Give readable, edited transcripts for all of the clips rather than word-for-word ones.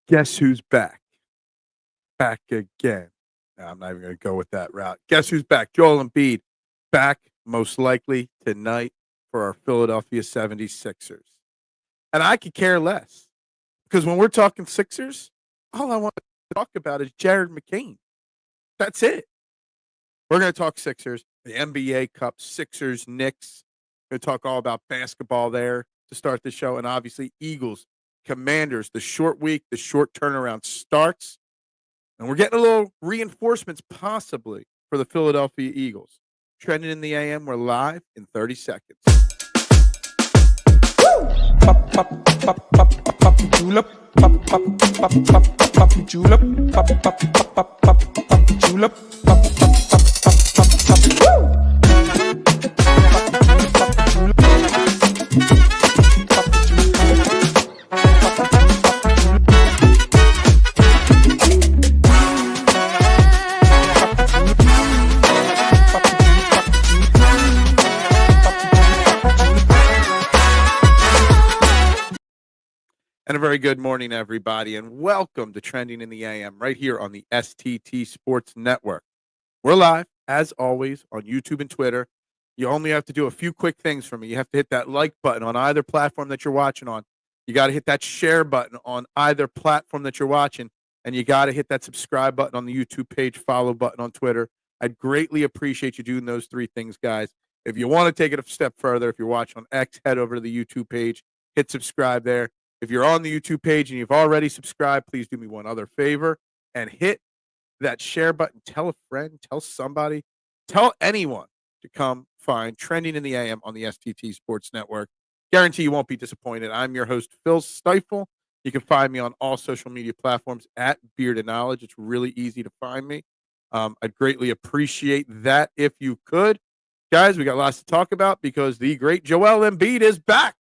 Guess who's back? Back again. No, I'm not even going to go with that route. Guess who's back? Joel Embiid back most likely tonight for our Philadelphia 76ers. And I could care less because when we're talking Sixers, all I want to talk about is Jared McCain. That's it. We're going to talk Sixers, the NBA Cup, Sixers, Knicks. We're going to talk all about basketball there to start the show. And obviously, Eagles, Commanders, the short week, the short turnaround starts. And we're getting a little reinforcements possibly for the Philadelphia Eagles. Trending in the AM, we're live in 30 seconds. Pop, pop, pop, pop, pop, pop, julep. Pop, pop, pop, pop, pop, pop, julep. Pop, pop, pop, pop, pop, pop, julep. Pop, pop, pop, pop, pop, pop, woo! And a very good morning, everybody, and welcome to Trending in the AM right here on the STT Sports Network. We're live, as always, on YouTube and Twitter. You only have to do a few quick things for me. You have to hit that like button on either platform that you're watching on. You got to hit that share button on either platform that you're watching, and you got to hit that subscribe button on the YouTube page, follow button on Twitter. I'd greatly appreciate you doing those three things, guys. If you want to take it a step further, if you're watching on X, head over to the YouTube page, hit subscribe there. If you're on the YouTube page and you've already subscribed, please do me one other favor and hit that share button. Tell a friend, tell somebody, tell anyone to come find Trending in the AM on the STT Sports Network. Guarantee you won't be disappointed. I'm your host, Phil Stiefel. You can find me on all social media platforms at Beard and Knowledge. It's really easy to find me. I'd greatly appreciate that if you could. Guys, we got lots to talk about because the great Joel Embiid is back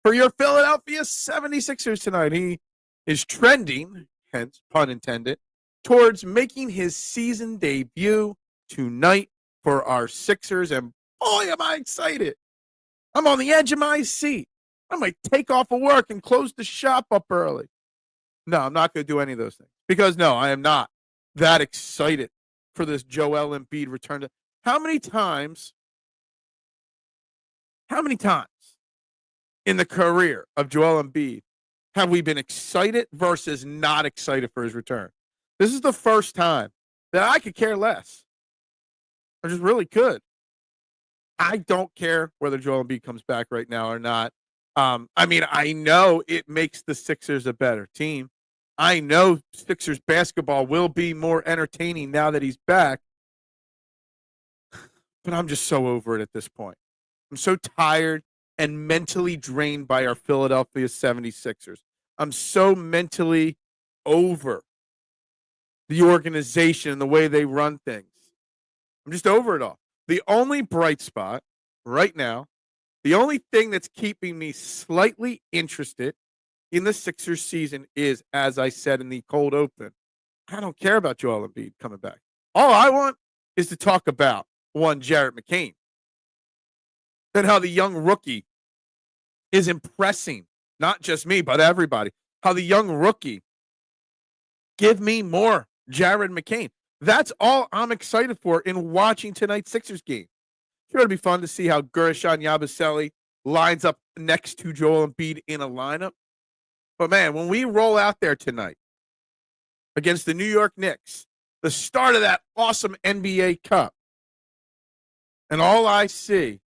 for your Philadelphia 76ers tonight. He is trending, hence pun intended, towards making his season debut tonight for our Sixers. And boy, am I excited. I'm on the edge of my seat. I might take off of work and close the shop up early. No, I'm not going to do any of those things because, no, I am not that excited for this Joel Embiid return. How many times in the career of Joel Embiid have we been excited versus not excited for his return? This is the first time that I could care less. I just really could. I don't care whether Joel Embiid comes back right now or not. I know it makes the Sixers a better team. I know Sixers basketball will be more entertaining now that he's back. But I'm just so over it at this point. I'm so tired and mentally drained by our Philadelphia 76ers. I'm so mentally over the organization and the way they run things. I'm just over it all. The only bright spot right now, the only thing that's keeping me slightly interested in the Sixers season is, as I said in the cold open, I don't care about Joel Embiid coming back. All I want is to talk about, one, Jared McCain, and how the young rookie is impressing not just me, but everybody. How the young rookie, give me more Jared McCain. That's all I'm excited for in watching tonight's Sixers game. Sure, it'll be fun to see how Guerschon Yabusele lines up next to Joel Embiid in a lineup. But, man, when we roll out there tonight against the New York Knicks, the start of that awesome NBA Cup, and all I see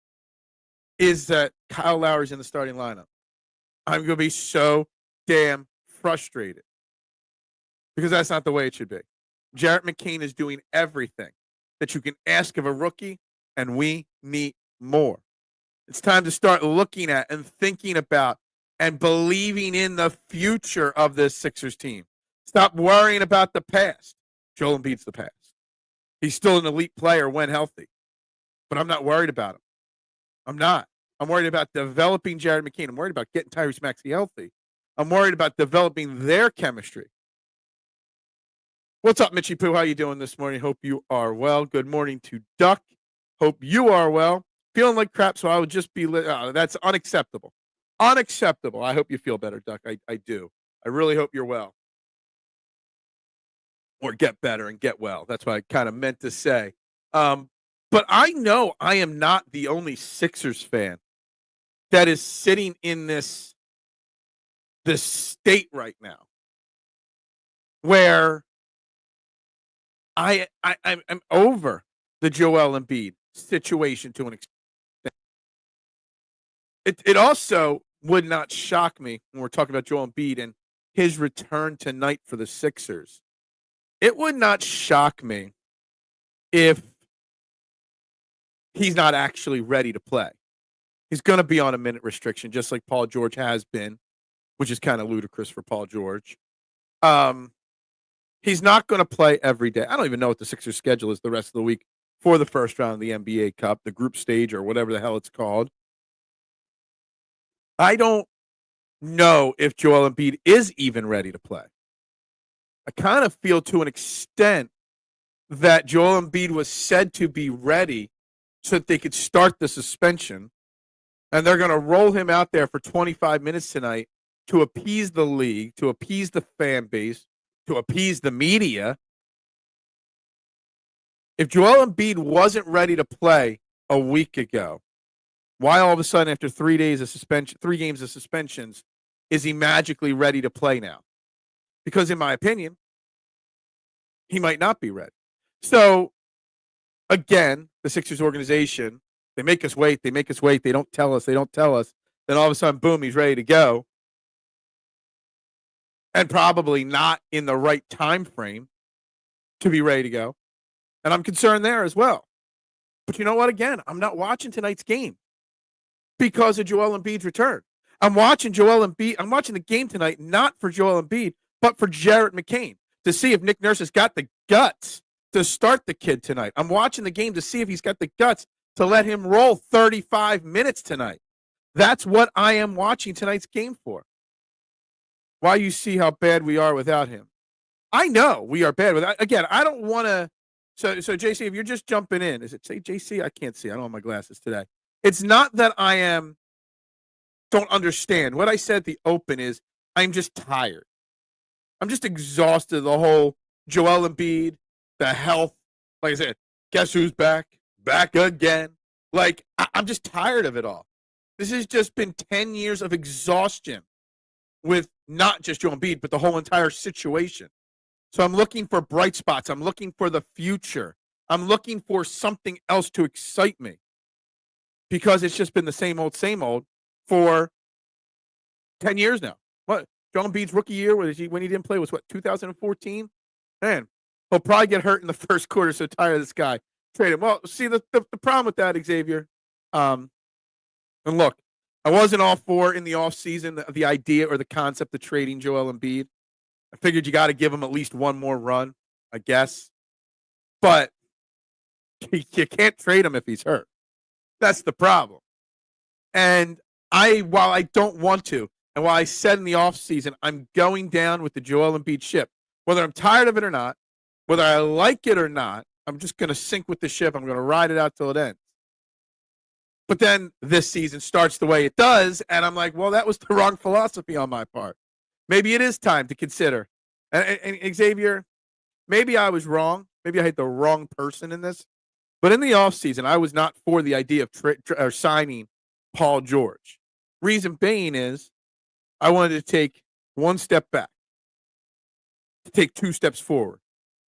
is that Kyle Lowry's in the starting lineup, I'm going to be so damn frustrated because that's not the way it should be. Jared McCain is doing everything that you can ask of a rookie, and we need more. It's time to start looking at and thinking about and believing in the future of this Sixers team. Stop worrying about the past. Joel Embiid's the past. He's still an elite player when healthy, but I'm not worried about him. I'm not. I'm worried about developing Jared McCain. I'm worried about getting Tyrese Maxey healthy. I'm worried about developing their chemistry. What's up, Mitchie Poo? How you doing this morning? Hope you are well. Good morning to Duck. Hope you are well. Feeling like crap, so I would just be that's unacceptable. Unacceptable. I hope you feel better, Duck. I do. I really hope you're well. or get better and get well. That's what I kind of meant to say. But I know I am not the only Sixers fan that is sitting in this state right now where I'm over the Joel Embiid situation to an extent. It also would not shock me when we're talking about Joel Embiid and his return tonight for the Sixers. It would not shock me if he's not actually ready to play. He's going to be on a minute restriction, just like Paul George has been, which is kind of ludicrous for Paul George. He's not going to play every day. I don't even know what the Sixers schedule is the rest of the week for the first round of the NBA Cup, the group stage, or whatever the hell it's called. I don't know if Joel Embiid is even ready to play. I kind of feel to an extent that Joel Embiid was said to be ready so that they could start the suspension, and they're going to roll him out there for 25 minutes tonight to appease the league, to appease the fan base, to appease the media. If Joel Embiid wasn't ready to play a week ago, why all of a sudden after 3 days of suspension, 3 games of suspensions, is he magically ready to play now? Because in my opinion, he might not be ready. So again, the Sixers organization, they make us wait, they don't tell us. Then all of a sudden, boom, he's ready to go. And probably not in the right time frame to be ready to go. And I'm concerned there as well. But you know what? Again, I'm not watching tonight's game because of Joel Embiid's return. I'm watching the game tonight not for Joel Embiid, but for Jarrett McCain to see if Nick Nurse has got the guts to start the kid tonight. I'm watching the game to see if he's got the guts to let him roll 35 minutes tonight. That's what I am watching tonight's game for. Why you see how bad we are without him. I know we are bad without. Again, I don't want to. So JC, if you're just jumping in, is it say JC? I can't see. I don't have my glasses today. It's not that don't understand. What I said at the open is I'm just tired. I'm just exhausted of the whole Joel Embiid, the health. Like I said, guess who's back? Back again. Like, I'm just tired of it all. This has just been 10 years of exhaustion with not just Joel Embiid, but the whole entire situation. So I'm looking for bright spots. I'm looking for the future. I'm looking for something else to excite me because it's just been the same old for 10 years now. What? Joel Embiid's rookie year when he didn't play was 2014? Man, he'll probably get hurt in the first quarter, so tired of this guy. Trade him. Well, see, the problem with that, Xavier, and look, I wasn't all for in the offseason the idea or the concept of trading Joel Embiid. I figured you got to give him at least one more run, I guess. But you can't trade him if he's hurt. That's the problem. And while I don't want to, and while I said in the offseason, I'm going down with the Joel Embiid ship. Whether I'm tired of it or not, whether I like it or not, I'm just going to sink with the ship. I'm going to ride it out till it ends. But then this season starts the way it does, and I'm like, well, that was the wrong philosophy on my part. Maybe it is time to consider. And Xavier, maybe I was wrong. Maybe I hit the wrong person in this. But in the offseason, I was not for the idea of signing Paul George. Reason being is I wanted to take one step back, to take 2 steps forward.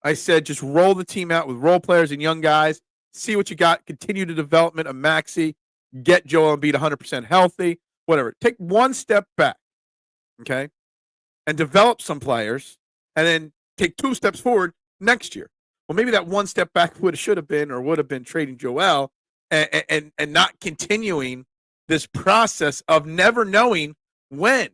I said just roll the team out with role players and young guys, see what you got, continue the development of Maxey, get Joel Embiid 100% healthy, whatever. Take 1 step back, okay, and develop some players, and then take 2 steps forward next year. Well, maybe that 1 step back would have been trading Joel and not continuing this process of never knowing when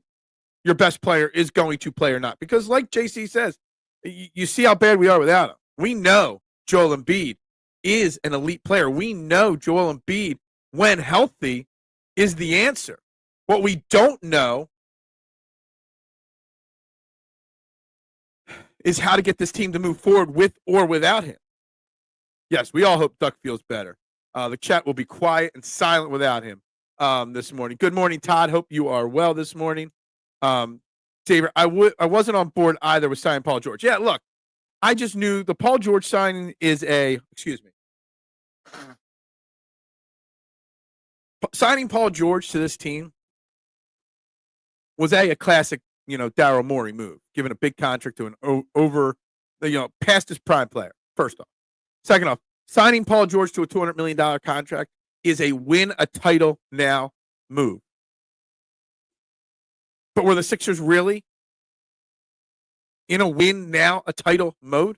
your best player is going to play or not. Because like JC says, you see how bad we are without him. We know Joel Embiid is an elite player. We know Joel Embiid, when healthy, is the answer. What we don't know is how to get this team to move forward with or without him. Yes, we all hope Duck feels better. The chat will be quiet and silent without him this morning. Good morning, Todd. Hope you are well this morning. Xavier, I wasn't on board either with signing Paul George. Yeah, look, I just knew the Paul George signing is signing Paul George to this team was a classic, Daryl Morey move, giving a big contract to an past his prime player. First off, second off, signing Paul George to a $200 million contract is a win a title now move. But were the Sixers really in a win now a title mode?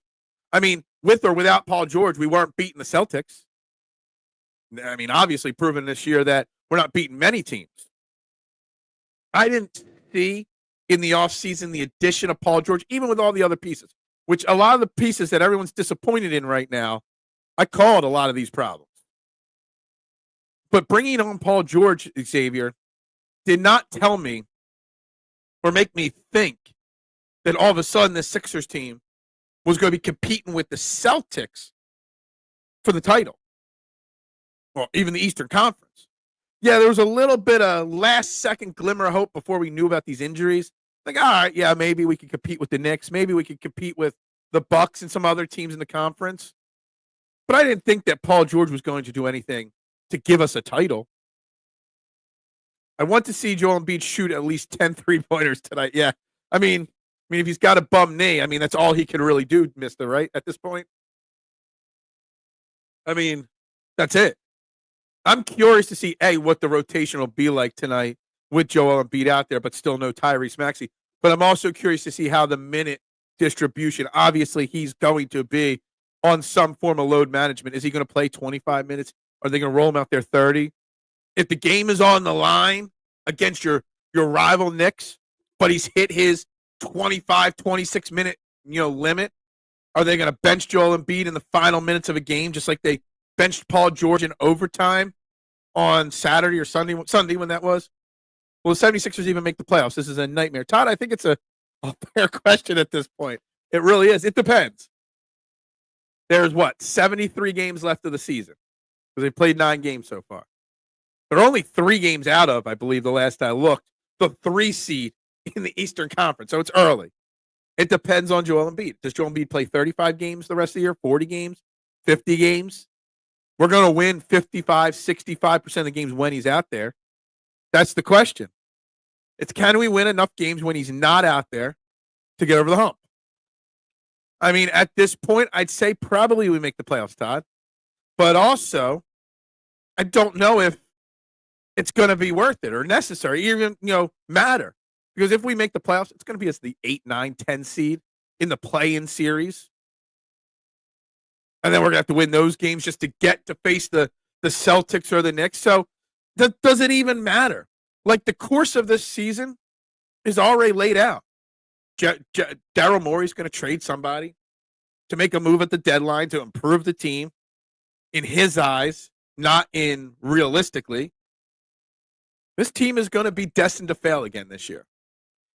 I mean, with or without Paul George, we weren't beating the Celtics. I mean, obviously proven this year that we're not beating many teams. I didn't see in the offseason the addition of Paul George, even with all the other pieces, which a lot of the pieces that everyone's disappointed in right now, I called a lot of these problems. But bringing on Paul George, Xavier, did not tell me or make me think that all of a sudden the Sixers team was going to be competing with the Celtics for the title. Well, even the Eastern Conference. Yeah, there was a little bit of last-second glimmer of hope before we knew about these injuries. Like, all right, yeah, maybe we could compete with the Knicks. Maybe we could compete with the Bucks and some other teams in the conference. But I didn't think that Paul George was going to do anything to give us a title. I want to see Joel Embiid shoot at least 10 3-pointers tonight. Yeah. I mean, if he's got a bum knee, that's all he can really do, mister, right? At this point. That's it. I'm curious to see, what the rotation will be like tonight with Joel Embiid out there, but still no Tyrese Maxey. But I'm also curious to see how the minute distribution, obviously he's going to be on some form of load management. Is he going to play 25 minutes? Are they going to roll him out there 30? If the game is on the line against your rival Knicks, but he's hit his 25, 26-minute limit, are they going to bench Joel Embiid in the final minutes of a game just like they benched Paul George in overtime on Saturday or Sunday when that was? Will the 76ers even make the playoffs? This is a nightmare. Todd, I think it's a fair question at this point. It really is. It depends. There's 73 games left of the season because they played 9 games so far. They're only 3 games out of, I believe, the last I looked, the 3 seed in the Eastern Conference. So it's early. It depends on Joel Embiid. Does Joel Embiid play 35 games the rest of the year, 40 games, 50 games? We're going to win 55, 65% of the games when he's out there. That's the question. It's can we win enough games when he's not out there to get over the hump? At this point, I'd say probably we make the playoffs, Todd. But also, I don't know if it's going to be worth it or necessary, even, matter. Because if we make the playoffs, it's going to be as the 8, 9, 10 seed in the play-in series. And then we're going to have to win those games just to get to face the Celtics or the Knicks. So does it even matter? Like, the course of this season is already laid out. Daryl Morey's going to trade somebody to make a move at the deadline to improve the team in his eyes, not in realistically. This team is going to be destined to fail again this year.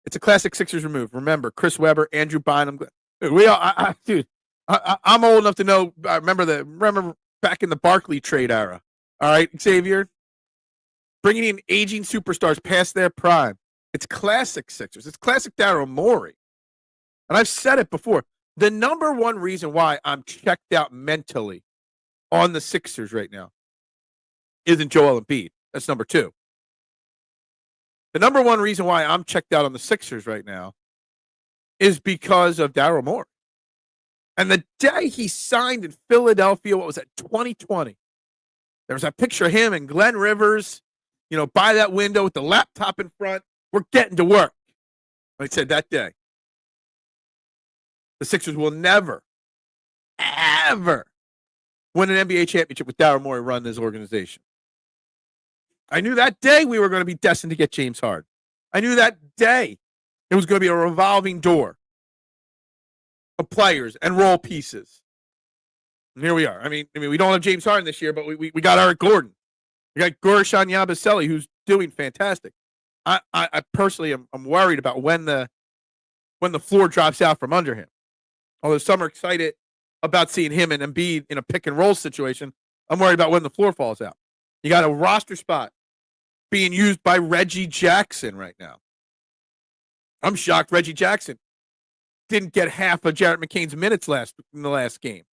It's a classic Sixers remove. Remember, Chris Webber, Andrew Bynum. I'm old enough to know. I remember back in the Barkley trade era. All right, Xavier, bringing in aging superstars past their prime. It's classic Sixers. It's classic Daryl Morey. And I've said it before. The number one reason why I'm checked out mentally on the Sixers right now isn't Joel Embiid. That's number 2. The number one reason why I'm checked out on the Sixers right now is because of Daryl Morey. And the day he signed in Philadelphia, 2020? There was that picture of him and Glenn Rivers, by that window with the laptop in front. We're getting to work. I said that day. The Sixers will never, ever win an NBA championship with Daryl Morey running this organization. I knew that day we were going to be destined to get James Harden. I knew that day it was going to be a revolving door of players and role pieces. And here we are. We don't have James Harden this year, but we got Eric Gordon. We got Guerschon Yabusele, who's doing fantastic. I personally am worried about when the floor drops out from under him. Although some are excited about seeing him and Embiid in a pick and roll situation, I'm worried about when the floor falls out. You got a roster spot being used by Reggie Jackson right now. I'm shocked Reggie Jackson didn't get half of Jared McCain's minutes in the last game.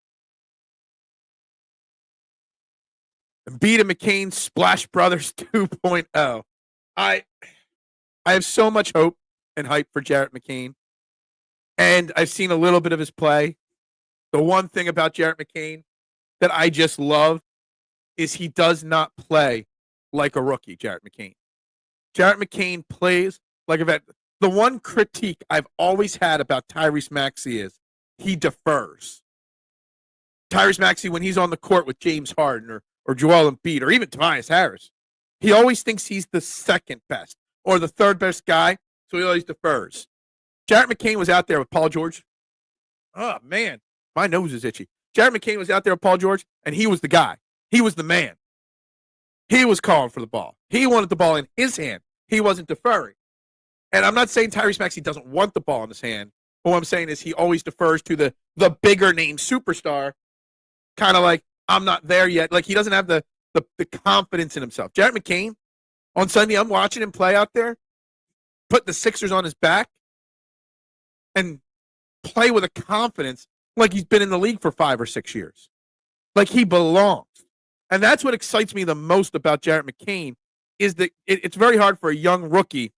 Embiid and McCain, Splash Brothers 2.0. I have so much hope and hype for Jared McCain. And I've seen a little bit of his play. The one thing about Jared McCain that I just love is he does not play like a rookie, Jared McCain. Jared McCain plays like a vet. The one critique I've always had about Tyrese Maxey is he defers. Tyrese Maxey, when he's on the court with James Harden or Joel Embiid or even Tobias Harris, he always thinks he's the second best or the third best guy, so he always defers. Jared McCain was out there with Paul George. Oh, man, my nose is itchy. Jared McCain was out there with Paul George, and he was the guy. He was the man. He was calling for the ball. He wanted the ball in his hand. He wasn't deferring. And I'm not saying Tyrese Maxey doesn't want the ball in his hand. But what I'm saying is he always defers to the bigger name superstar, kind of like, I'm not there yet. Like, he doesn't have the confidence in himself. Jared McCain, on Sunday, I'm watching him play out there, put the Sixers on his back, and play with a confidence like he's been in the league for 5 or 6 years. Like he belongs. And that's what excites me the most about Jared McCain is that it's very hard for a young rookie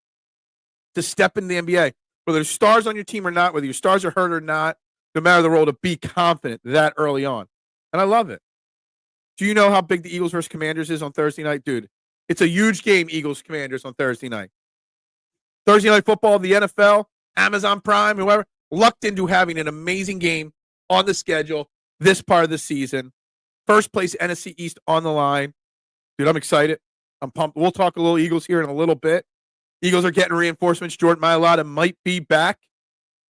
to step in the NBA, whether there's stars on your team or not, whether your stars are hurt or not, no matter the role, to be confident that early on. And I love it. Do you know how big the Eagles versus Commanders is on Thursday night? Dude, it's a huge game, Eagles-Commanders on Thursday night. Thursday Night Football, the NFL, Amazon Prime, whoever, lucked into having an amazing game on the schedule this part of the season. First place NFC East on the line. Dude, I'm excited. I'm pumped. We'll talk a little Eagles here in a little bit. Eagles are getting reinforcements. Jordan Malaita might be back.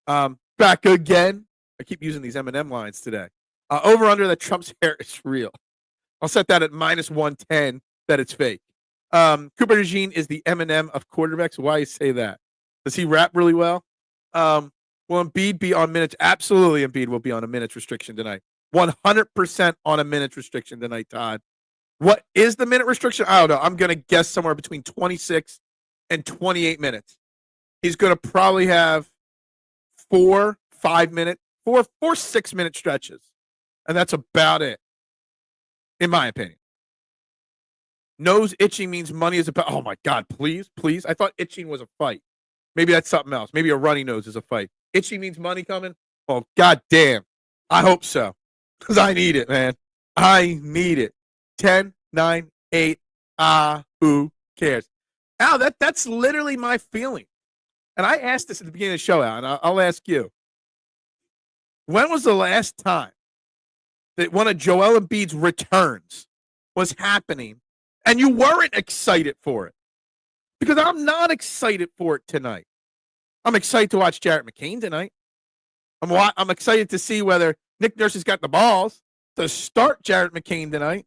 Back again. I keep using these M&M lines today. Over under that Trump's hair is real. I'll set that at -110 that it's fake. Cooper DeJean is the Eminem of quarterbacks. Why you say that? Does he rap really well? Will Embiid be on minutes? Absolutely, Embiid will be on a minutes restriction tonight. 100% on a minutes restriction tonight, Todd. What is the minute restriction? I don't know. I'm going to guess somewhere between 26 and 28 minutes. He's going to probably have 4 6-minute stretches. And that's about it, in my opinion. Nose itching means money is about. Oh, my God, please. I thought itching was a fight. Maybe that's something else. Maybe a runny nose is a fight. Itching means money coming? Oh, God damn. I hope so. Because I need it, man. I need it. 10, 9, 8. Who cares? Al, that's literally my feeling. And I asked this at the beginning of the show, Al, and I'll ask you. When was the last time that one of Joel Embiid's returns was happening and you weren't excited for it? Because I'm not excited for it tonight. I'm excited to watch Jared McCain tonight. I'm excited to see whether Nick Nurse has got the balls to start Jared McCain tonight.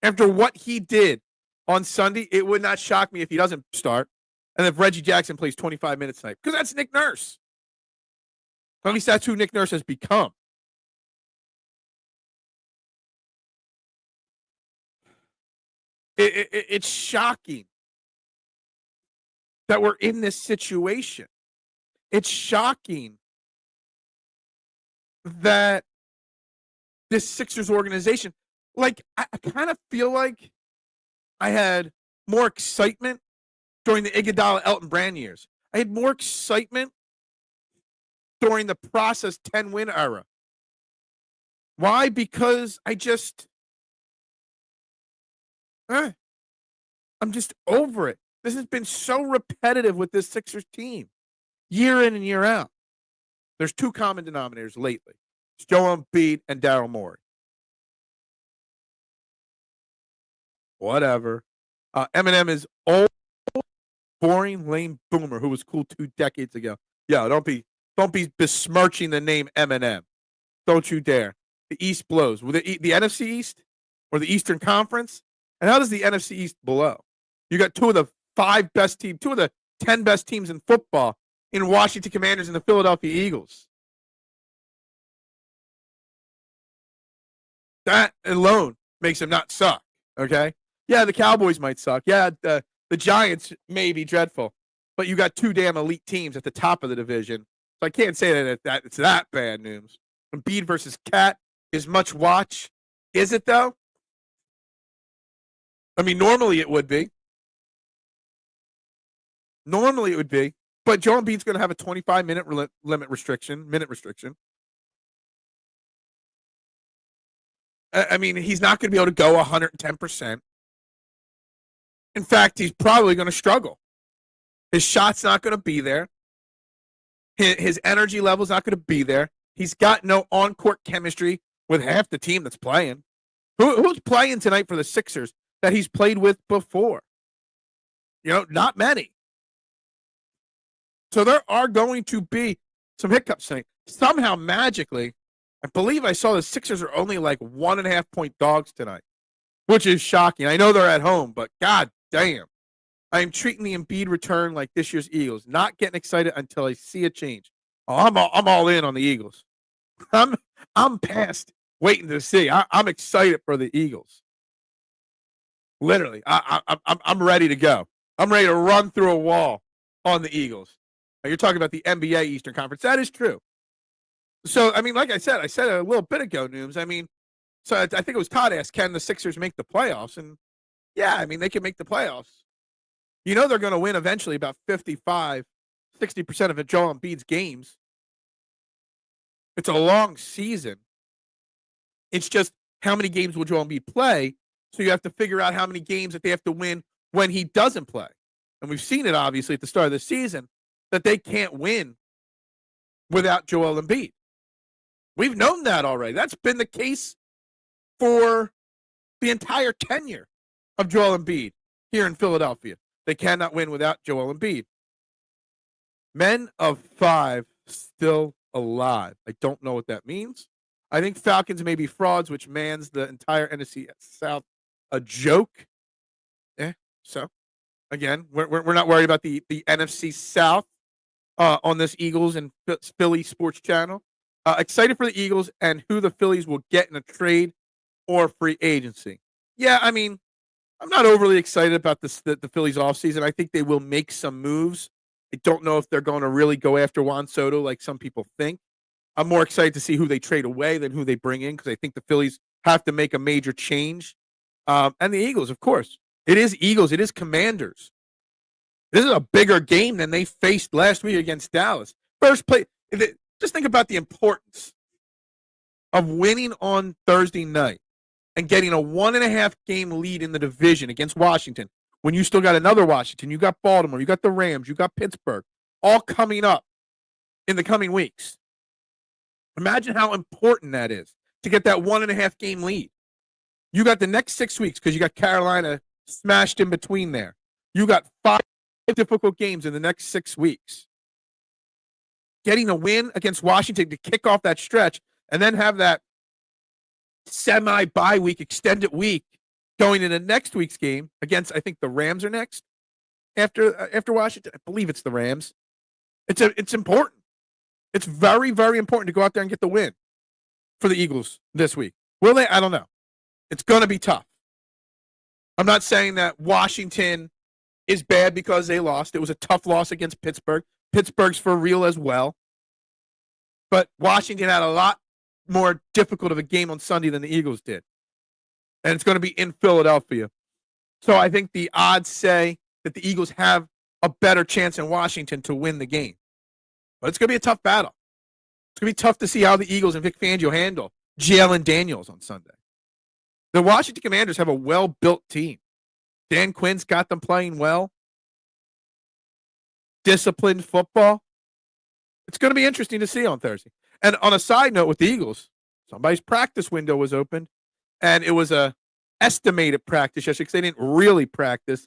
After what he did on Sunday, it would not shock me if he doesn't start and if Reggie Jackson plays 25 minutes tonight. Because that's Nick Nurse. At least that's who Nick Nurse has become. It's shocking that we're in this situation. It's shocking that this Sixers organization, like, I kind of feel like I had more excitement during the Iguodala Elton Brand years. I had more excitement during the process 10-win era. Why? Because I'm just over it. This has been so repetitive with this Sixers team, year in and year out. There's 2 common denominators lately. It's Joel Embiid and Daryl Morey. Whatever. Eminem is old, boring, lame boomer who was cool 2 decades ago. Yo, don't be besmirching the name Eminem. Don't you dare. The East blows. The NFC East or the Eastern Conference? And how does the NFC East blow? You got 2 of the 5 best teams, 2 of the 10 best teams in football in Washington Commanders and the Philadelphia Eagles. That alone makes them not suck, okay? Yeah, the Cowboys might suck. Yeah, the Giants may be dreadful. but you got two damn elite teams at the top of the division. So I can't say that it's that bad news. Embiid versus Cat is much watch. Is it, though? I mean, normally it would be. Normally it would be. But Joel Embiid's going to have a 25-minute minute restriction. I mean, he's not going to be able to go 110%. In fact, he's probably going to struggle. His shot's not going to be there. His energy level's not going to be there. He's got no on-court chemistry with half the team that's playing. Who's playing tonight for the Sixers that he's played with before? Not many. So there are going to be some hiccups tonight. Somehow, magically, I believe I saw the Sixers are only like 1.5-point dogs tonight, which is shocking. I know they're at home, but god damn. I am treating the Embiid return like this year's Eagles, not getting excited until I see a change. Oh, I'm all in on the Eagles. I'm past waiting to see. I'm excited for the Eagles. Literally, I'm ready to go. I'm ready to run through a wall on the Eagles. Now, you're talking about the NBA Eastern Conference. That is true. So, I mean, like I said it a little bit ago, Nooms. I mean, so I think it was Todd asked, can the Sixers make the playoffs? And, yeah, I mean, they can make the playoffs. They're going to win eventually about 55, 60% of Joel Embiid's games. It's a long season. It's just how many games will Joel Embiid play? So you have to figure out how many games that they have to win when he doesn't play. And we've seen it, obviously, at the start of the season, that they can't win without Joel Embiid. We've known that already. That's been the case for the entire tenure of Joel Embiid here in Philadelphia. They cannot win without Joel Embiid. Men of 5 still alive. I don't know what that means. I think Falcons may be frauds, which mans the entire NFC South a joke. So, again, we're not worried about the NFC South on this Eagles and Philly sports channel. Excited for the Eagles and who the Phillies will get in a trade or free agency. Yeah, I mean, I'm not overly excited about the Phillies offseason. I think they will make some moves. I don't know if they're going to really go after Juan Soto like some people think. I'm more excited to see who they trade away than who they bring in because I think the Phillies have to make a major change. And the Eagles, of course. It is Eagles. It is Commanders. This is a bigger game than they faced last week against Dallas. First play. Just think about the importance of winning on Thursday night and getting a 1.5-game lead in the division against Washington when you still got another Washington. You got Baltimore. You got the Rams. You got Pittsburgh. All coming up in the coming weeks. Imagine how important that is to get that 1.5-game lead. You got the next 6 weeks because you got Carolina smashed in between there. You got 5 difficult games in the next 6 weeks. Getting a win against Washington to kick off that stretch and then have that semi-bye week, extended week going into next week's game against, I think the Rams are next after Washington. I believe it's the Rams. It's important. It's very, very important to go out there and get the win for the Eagles this week. Will they? I don't know. It's going to be tough. I'm not saying that Washington is bad because they lost. It was a tough loss against Pittsburgh. Pittsburgh's for real as well. But Washington had a lot more difficult of a game on Sunday than the Eagles did. And it's going to be in Philadelphia. So I think the odds say that the Eagles have a better chance in Washington to win the game. But it's going to be a tough battle. It's going to be tough to see how the Eagles and Vic Fangio handle Jalen Daniels on Sunday. The Washington Commanders have a well-built team. Dan Quinn's got them playing well. Disciplined football. It's going to be interesting to see on Thursday. And on a side note with the Eagles, somebody's practice window was opened, and it was a estimated practice yesterday because they didn't really practice.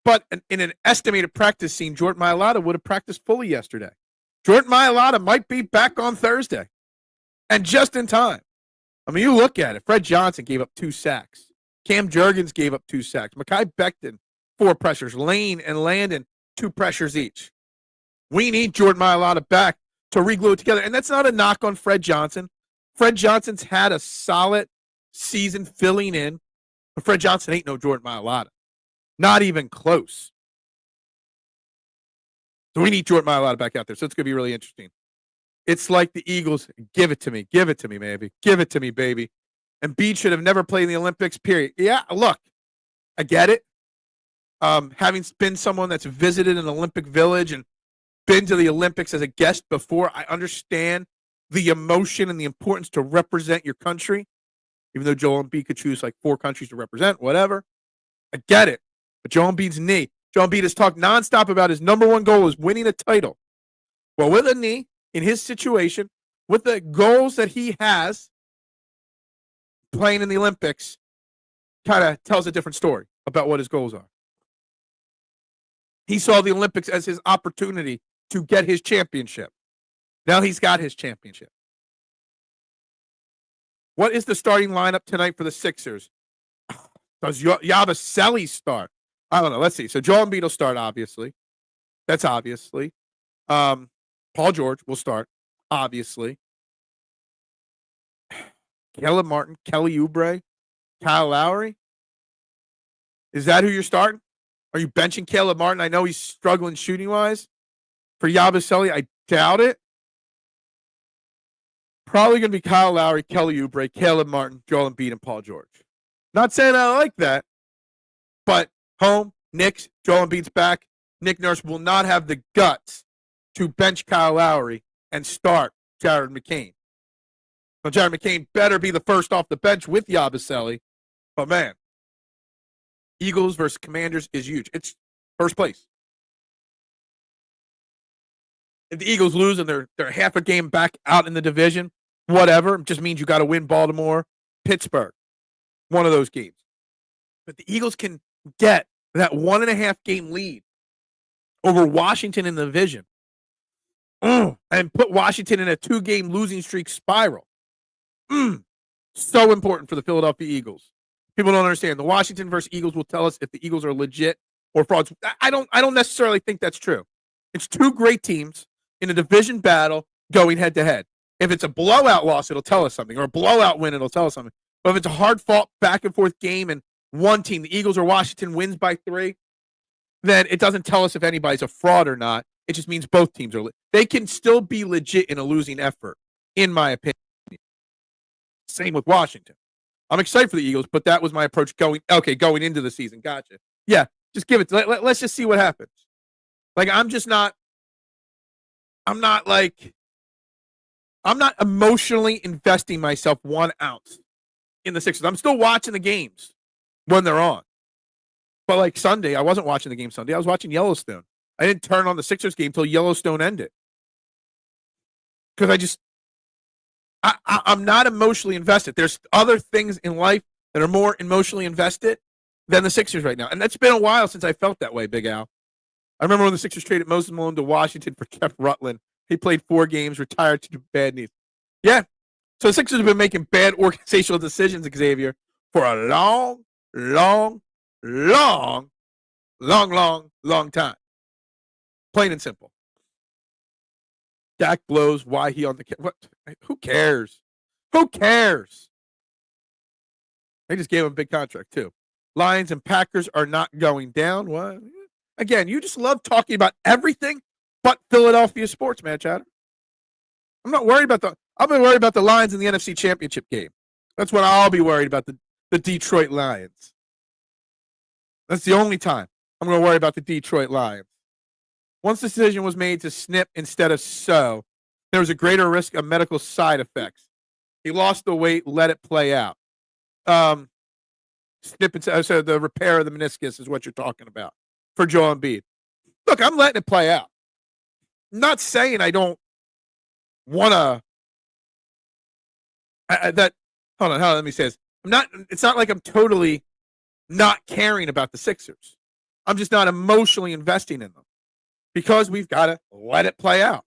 But in an estimated practice scene, Jordan Mailata would have practiced fully yesterday. Jordan Mailata might be back on Thursday, and just in time. I mean, you look at it. Fred Johnson gave up 2 sacks. Cam Jurgens gave up 2 sacks. Mekhi Becton, 4 pressures. Lane and Landon, 2 pressures each. We need Jordan Mailata back to reglue it together. And that's not a knock on Fred Johnson. Fred Johnson's had a solid season filling in. But Fred Johnson ain't no Jordan Mailata. Not even close. So we need Jordan Malaita back out there. So it's going to be really interesting. It's like the Eagles, give it to me, baby, give it to me, baby. Embiid should have never played in the Olympics, period. Yeah, look, I get it. Having been someone that's visited an Olympic Village and been to the Olympics as a guest before, I understand the emotion and the importance to represent your country. Even though Joel Embiid could choose like 4 countries to represent, whatever. I get it. But Joel Embiid's knee. Joel Embiid has talked nonstop about his number one goal is winning a title. Well, with a knee, in his situation, with the goals that he has, playing in the Olympics kind of tells a different story about what his goals are. He saw the Olympics as his opportunity to get his championship. Now he's got his championship. What is the starting lineup tonight for the Sixers? Does Yabusele start? I don't know. Let's see. So Joel Embiid will start, obviously. That's obviously. Paul George will start, obviously. Caleb Martin, Kelly Oubre, Kyle Lowry. Is that who you're starting? Are you benching Caleb Martin? I know he's struggling shooting-wise. For Yabusele, I doubt it. Probably going to be Kyle Lowry, Kelly Oubre, Caleb Martin, Joel Embiid, and Paul George. Not saying I like that, but home, Knicks, Joel Embiid's back. Nick Nurse will not have the guts to bench Kyle Lowry and start Jared McCain. Now, Jared McCain better be the first off the bench with Yabusele. But, man, Eagles versus Commanders is huge. It's first place. If the Eagles lose and they're half a game back out in the division, whatever, it just means you got to win Baltimore, Pittsburgh, one of those games. But the Eagles can get that 1.5 game lead over Washington in the division and put Washington in a 2-game losing streak spiral. So important for the Philadelphia Eagles. People don't understand. The Washington versus Eagles will tell us if the Eagles are legit or frauds. I don't necessarily think that's true. It's 2 great teams in a division battle going head to head. If it's a blowout loss, it'll tell us something, or a blowout win, it'll tell us something. But if it's a hard-fought back-and-forth game and one team, the Eagles or Washington, wins by 3, then it doesn't tell us if anybody's a fraud or not. It just means both teams are they can still be legit in a losing effort, in my opinion. Same with Washington. I'm excited for the Eagles, but that was my approach going into the season. Gotcha. Yeah, just give it. Let's just see what happens. Like, I'm not emotionally investing myself 1 ounce in the Sixers. I'm still watching the games when they're on. But like Sunday, I wasn't watching the game Sunday. I was watching Yellowstone. I didn't turn on the Sixers game until Yellowstone ended. Because I'm not emotionally invested. There's other things in life that are more emotionally invested than the Sixers right now. And that's been a while since I felt that way, Big Al. I remember when the Sixers traded Moses Malone to Washington for Jeff Rutland. He played 4 games, retired to bad knees. Yeah. So the Sixers have been making bad organizational decisions, Xavier, for a long time. Plain and simple. Dak blows. Why he on the what? Who cares? Who cares? They just gave him a big contract too. Lions and Packers are not going down. What? Again, you just love talking about everything but Philadelphia sports, man, Chatter. I'm not worried about I'll be worried about the Lions in the NFC Championship game. That's what I'll be worried about, the Detroit Lions. That's the only time I'm going to worry about the Detroit Lions. Once the decision was made to snip instead of sew, there was a greater risk of medical side effects. He lost the weight, let it play out. Snip and so the repair of the meniscus is what you're talking about for Joel Embiid. Look, I'm letting it play out. I'm not saying I don't want to. Hold on, let me say this. It's not like I'm totally not caring about the Sixers. I'm just not emotionally investing in them because we've got to let it play out.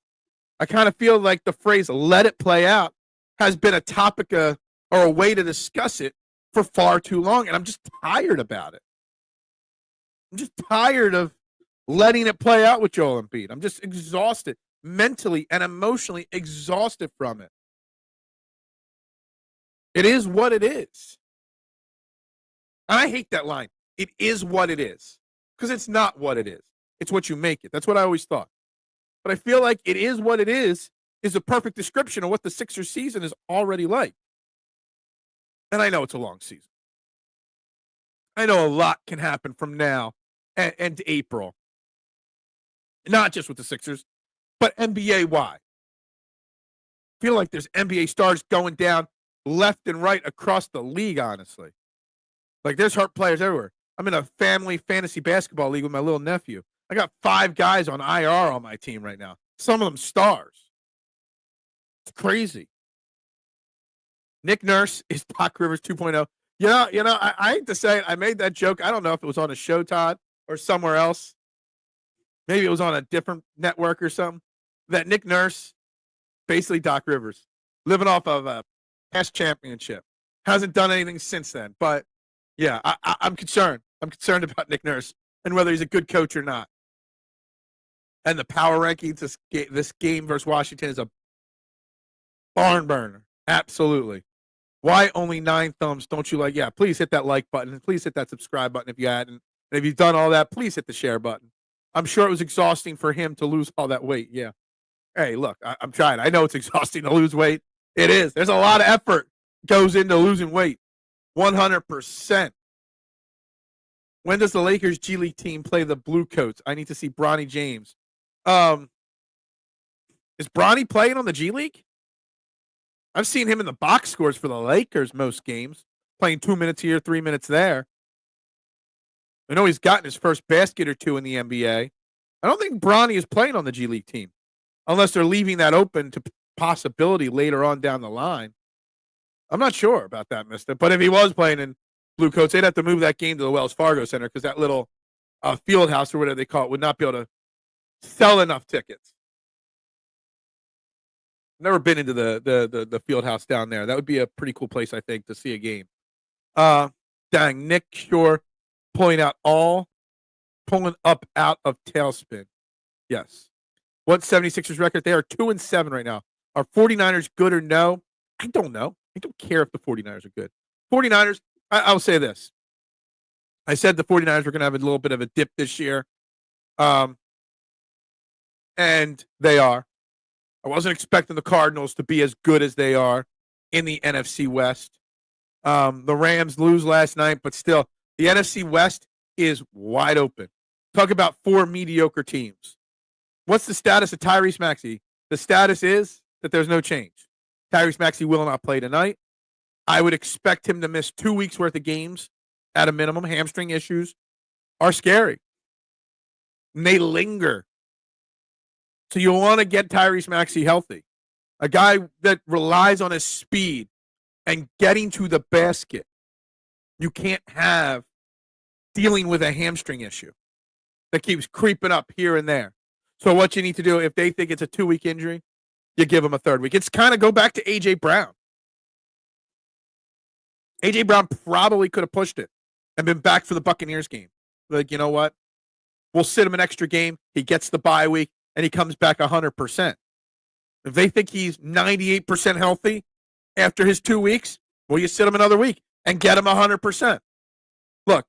I kind of feel like the phrase "let it play out" has been a topic or a way to discuss it for far too long, and I'm just tired about it. I'm just tired of letting it play out with Joel Embiid. I'm just exhausted, mentally and emotionally exhausted from it. It is what it is. And I hate that line. It is what it is. Because it's not what it is. It's what you make it. That's what I always thought. but I feel like it is what it is a perfect description of what the Sixers season is already like. And I know it's a long season. I know a lot can happen from now and to April. Not just with the Sixers, but NBA-wide. I feel like there's NBA stars going down left and right across the league, honestly. Like, there's hurt players everywhere. I'm in a family fantasy basketball league with my little nephew. I got 5 guys on IR on my team right now. Some of them stars. It's crazy. Nick Nurse is Doc Rivers 2.0. I hate to say it. I made that joke. I don't know if it was on a show, Todd, or somewhere else. Maybe it was on a different network or something. That Nick Nurse, basically Doc Rivers, living off of a past championship. Hasn't done anything since then. But, yeah, I'm concerned. I'm concerned about Nick Nurse and whether he's a good coach or not. And the power rankings, this game versus Washington is a barn burner. Absolutely. Why only 9 thumbs? Don't you like? Yeah, please hit that like button. And please hit that subscribe button if you hadn't. And if you've done all that, please hit the share button. I'm sure it was exhausting for him to lose all that weight. Yeah. Hey, look, I'm trying. I know it's exhausting to lose weight. It is. There's a lot of effort goes into losing weight. 100%. When does the Lakers G League team play the Blue Coats? I need to see Bronny James. Is Bronny playing on the G League? I've seen him in the box scores for the Lakers most games, playing 2 minutes here, 3 minutes there. I know he's gotten his first basket or 2 in the NBA. I don't think Bronny is playing on the G League team, unless they're leaving that open to possibility later on down the line. I'm not sure about that, mister. But if he was playing in Blue Coats, they'd have to move that game to the Wells Fargo Center because that little field house or whatever they call it would not be able to sell enough tickets. Never been into the field house down there. That would be a pretty cool place, I think, to see a game. Dang, Nick Shore pulling up out of tailspin. Yes. What's 76ers record? They are 2-7 right now. Are 49ers good or no? I don't know. I don't care if the 49ers are good. 49ers, I'll say this. I said the 49ers were going to have a little bit of a dip this year. And they are. I wasn't expecting the Cardinals to be as good as they are in the NFC West. The Rams lose last night, but still, the NFC West is wide open. Talk about 4 mediocre teams. What's the status of Tyrese Maxey? The status is that there's no change. Tyrese Maxey will not play tonight. I would expect him to miss 2 weeks worth of games at a minimum. Hamstring issues are scary. And they linger. So you want to get Tyrese Maxey healthy. A guy that relies on his speed and getting to the basket. You can't have dealing with a hamstring issue that keeps creeping up here and there. So what you need to do, if they think it's a 2-week injury, you give him a 3rd week. It's kind of go back to A.J. Brown. A.J. Brown probably could have pushed it and been back for the Buccaneers game. Like, you know what? We'll sit him an extra game. He gets the bye week, and he comes back 100%. If they think he's 98% healthy after his 2 weeks, well, you sit him another week and get him 100%. Look,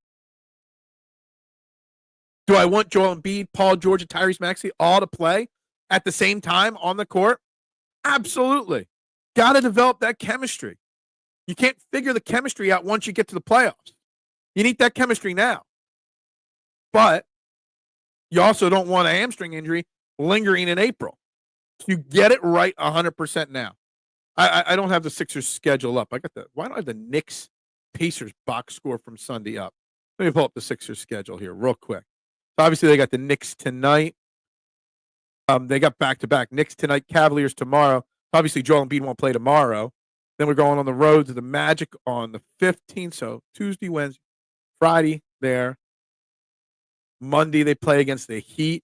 do I want Joel Embiid, Paul George, and Tyrese Maxey all to play at the same time on the court? Absolutely. Got to develop that chemistry. You can't figure the chemistry out once you get to the playoffs. You need that chemistry now. But you also don't want a hamstring injury lingering in April. So you get it right 100% now. I don't have the Sixers schedule up. Why don't I have the Knicks Pacers box score from Sunday up? Let me pull up the Sixers schedule here real quick. So obviously they got the Knicks tonight. They got back-to-back Knicks tonight, Cavaliers tomorrow. Obviously Joel Embiid won't play tomorrow. Then we're going on the road to the Magic on the 15th. So Tuesday, Wednesday, Friday there. Monday they play against the Heat.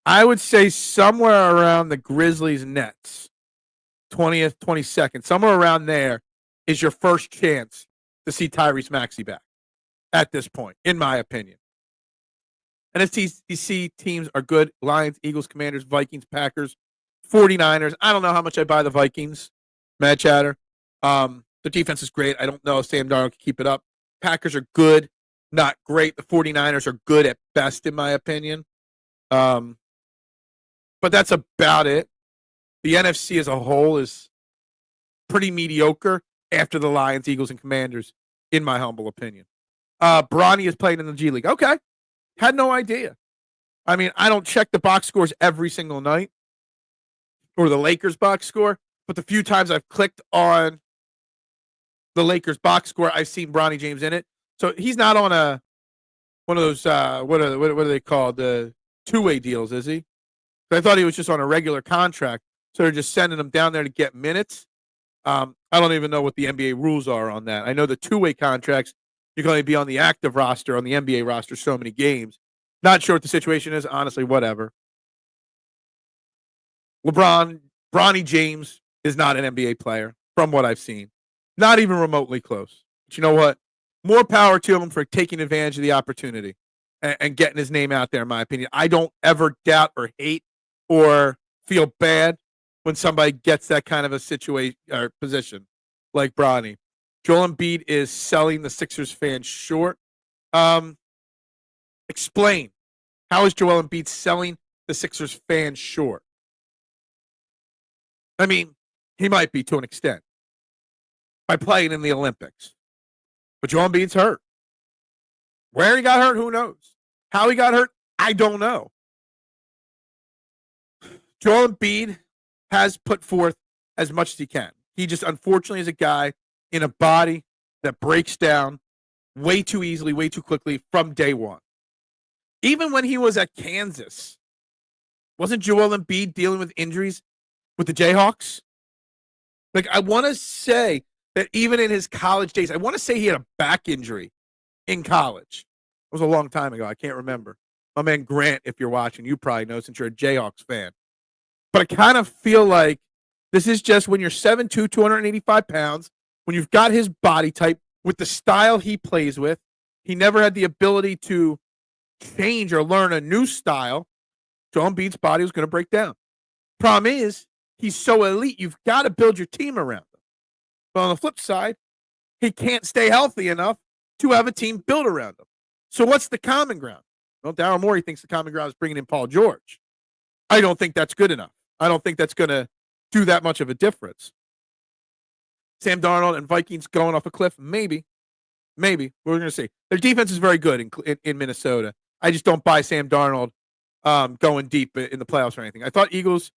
I would say somewhere around the Grizzlies Nets, 20th, 22nd, somewhere around there is your first chance to see Tyrese Maxey back at this point, in my opinion. NFC teams are good. Lions, Eagles, Commanders, Vikings, Packers, 49ers. I don't know how much I buy the Vikings. Mad chatter. The defense is great. I don't know if Sam Darnold can keep it up. Packers are good, not great. The 49ers are good at best, in my opinion. but that's about it. The NFC as a whole is pretty mediocre after the Lions, Eagles, and Commanders, in my humble opinion. Bronny is playing in the G League. Okay. Had no idea. I mean, I don't check the box scores every single night or the Lakers box score, but the few times I've clicked on the Lakers box score, I've seen Bronny James in it. So he's not on one of those what are they called? The two-way deals, is he? I thought he was just on a regular contract. So they're just sending him down there to get minutes. I don't even know what the NBA rules are on that. I know the two-way contracts, you can only be on the active roster, on the NBA roster, so many games. Not sure what the situation is. Honestly, whatever. Bronny James is not an NBA player from what I've seen. Not even remotely close. But you know what? More power to him for taking advantage of the opportunity and getting his name out there, in my opinion. I don't ever doubt or hate or feel bad when somebody gets that kind of a situation or position like Bronny. Joel Embiid is selling the Sixers fans short. Explain. How is Joel Embiid selling the Sixers fans short? I mean, he might be to an extent by playing in the Olympics. But Joel Embiid's hurt. Where he got hurt, who knows? How he got hurt, I don't know. Joel Embiid has put forth as much as he can. He just unfortunately is a guy in a body that breaks down way too easily, way too quickly from day one. Even when he was at Kansas, wasn't Joel Embiid dealing with injuries with the Jayhawks? Like, I want to say that even in his college days, I want to say he had a back injury in college. It was a long time ago. I can't remember. My man Grant, if you're watching, you probably know since you're a Jayhawks fan. But I kind of feel like this is just when you're 7'2", 285 pounds, when you've got his body type with the style he plays with, he never had the ability to change or learn a new style. Joel Embiid's body was going to break down. Problem is, he's so elite, you've got to build your team around him. But on the flip side, he can't stay healthy enough to have a team built around him. So what's the common ground? Well, Daryl Morey thinks the common ground is bringing in Paul George. I don't think that's good enough. I don't think that's going to do that much of a difference. Sam Darnold and Vikings going off a cliff? Maybe. Maybe. We're going to see. Their defense is very good in Minnesota. I just don't buy Sam Darnold going deep in the playoffs or anything. I thought Eagles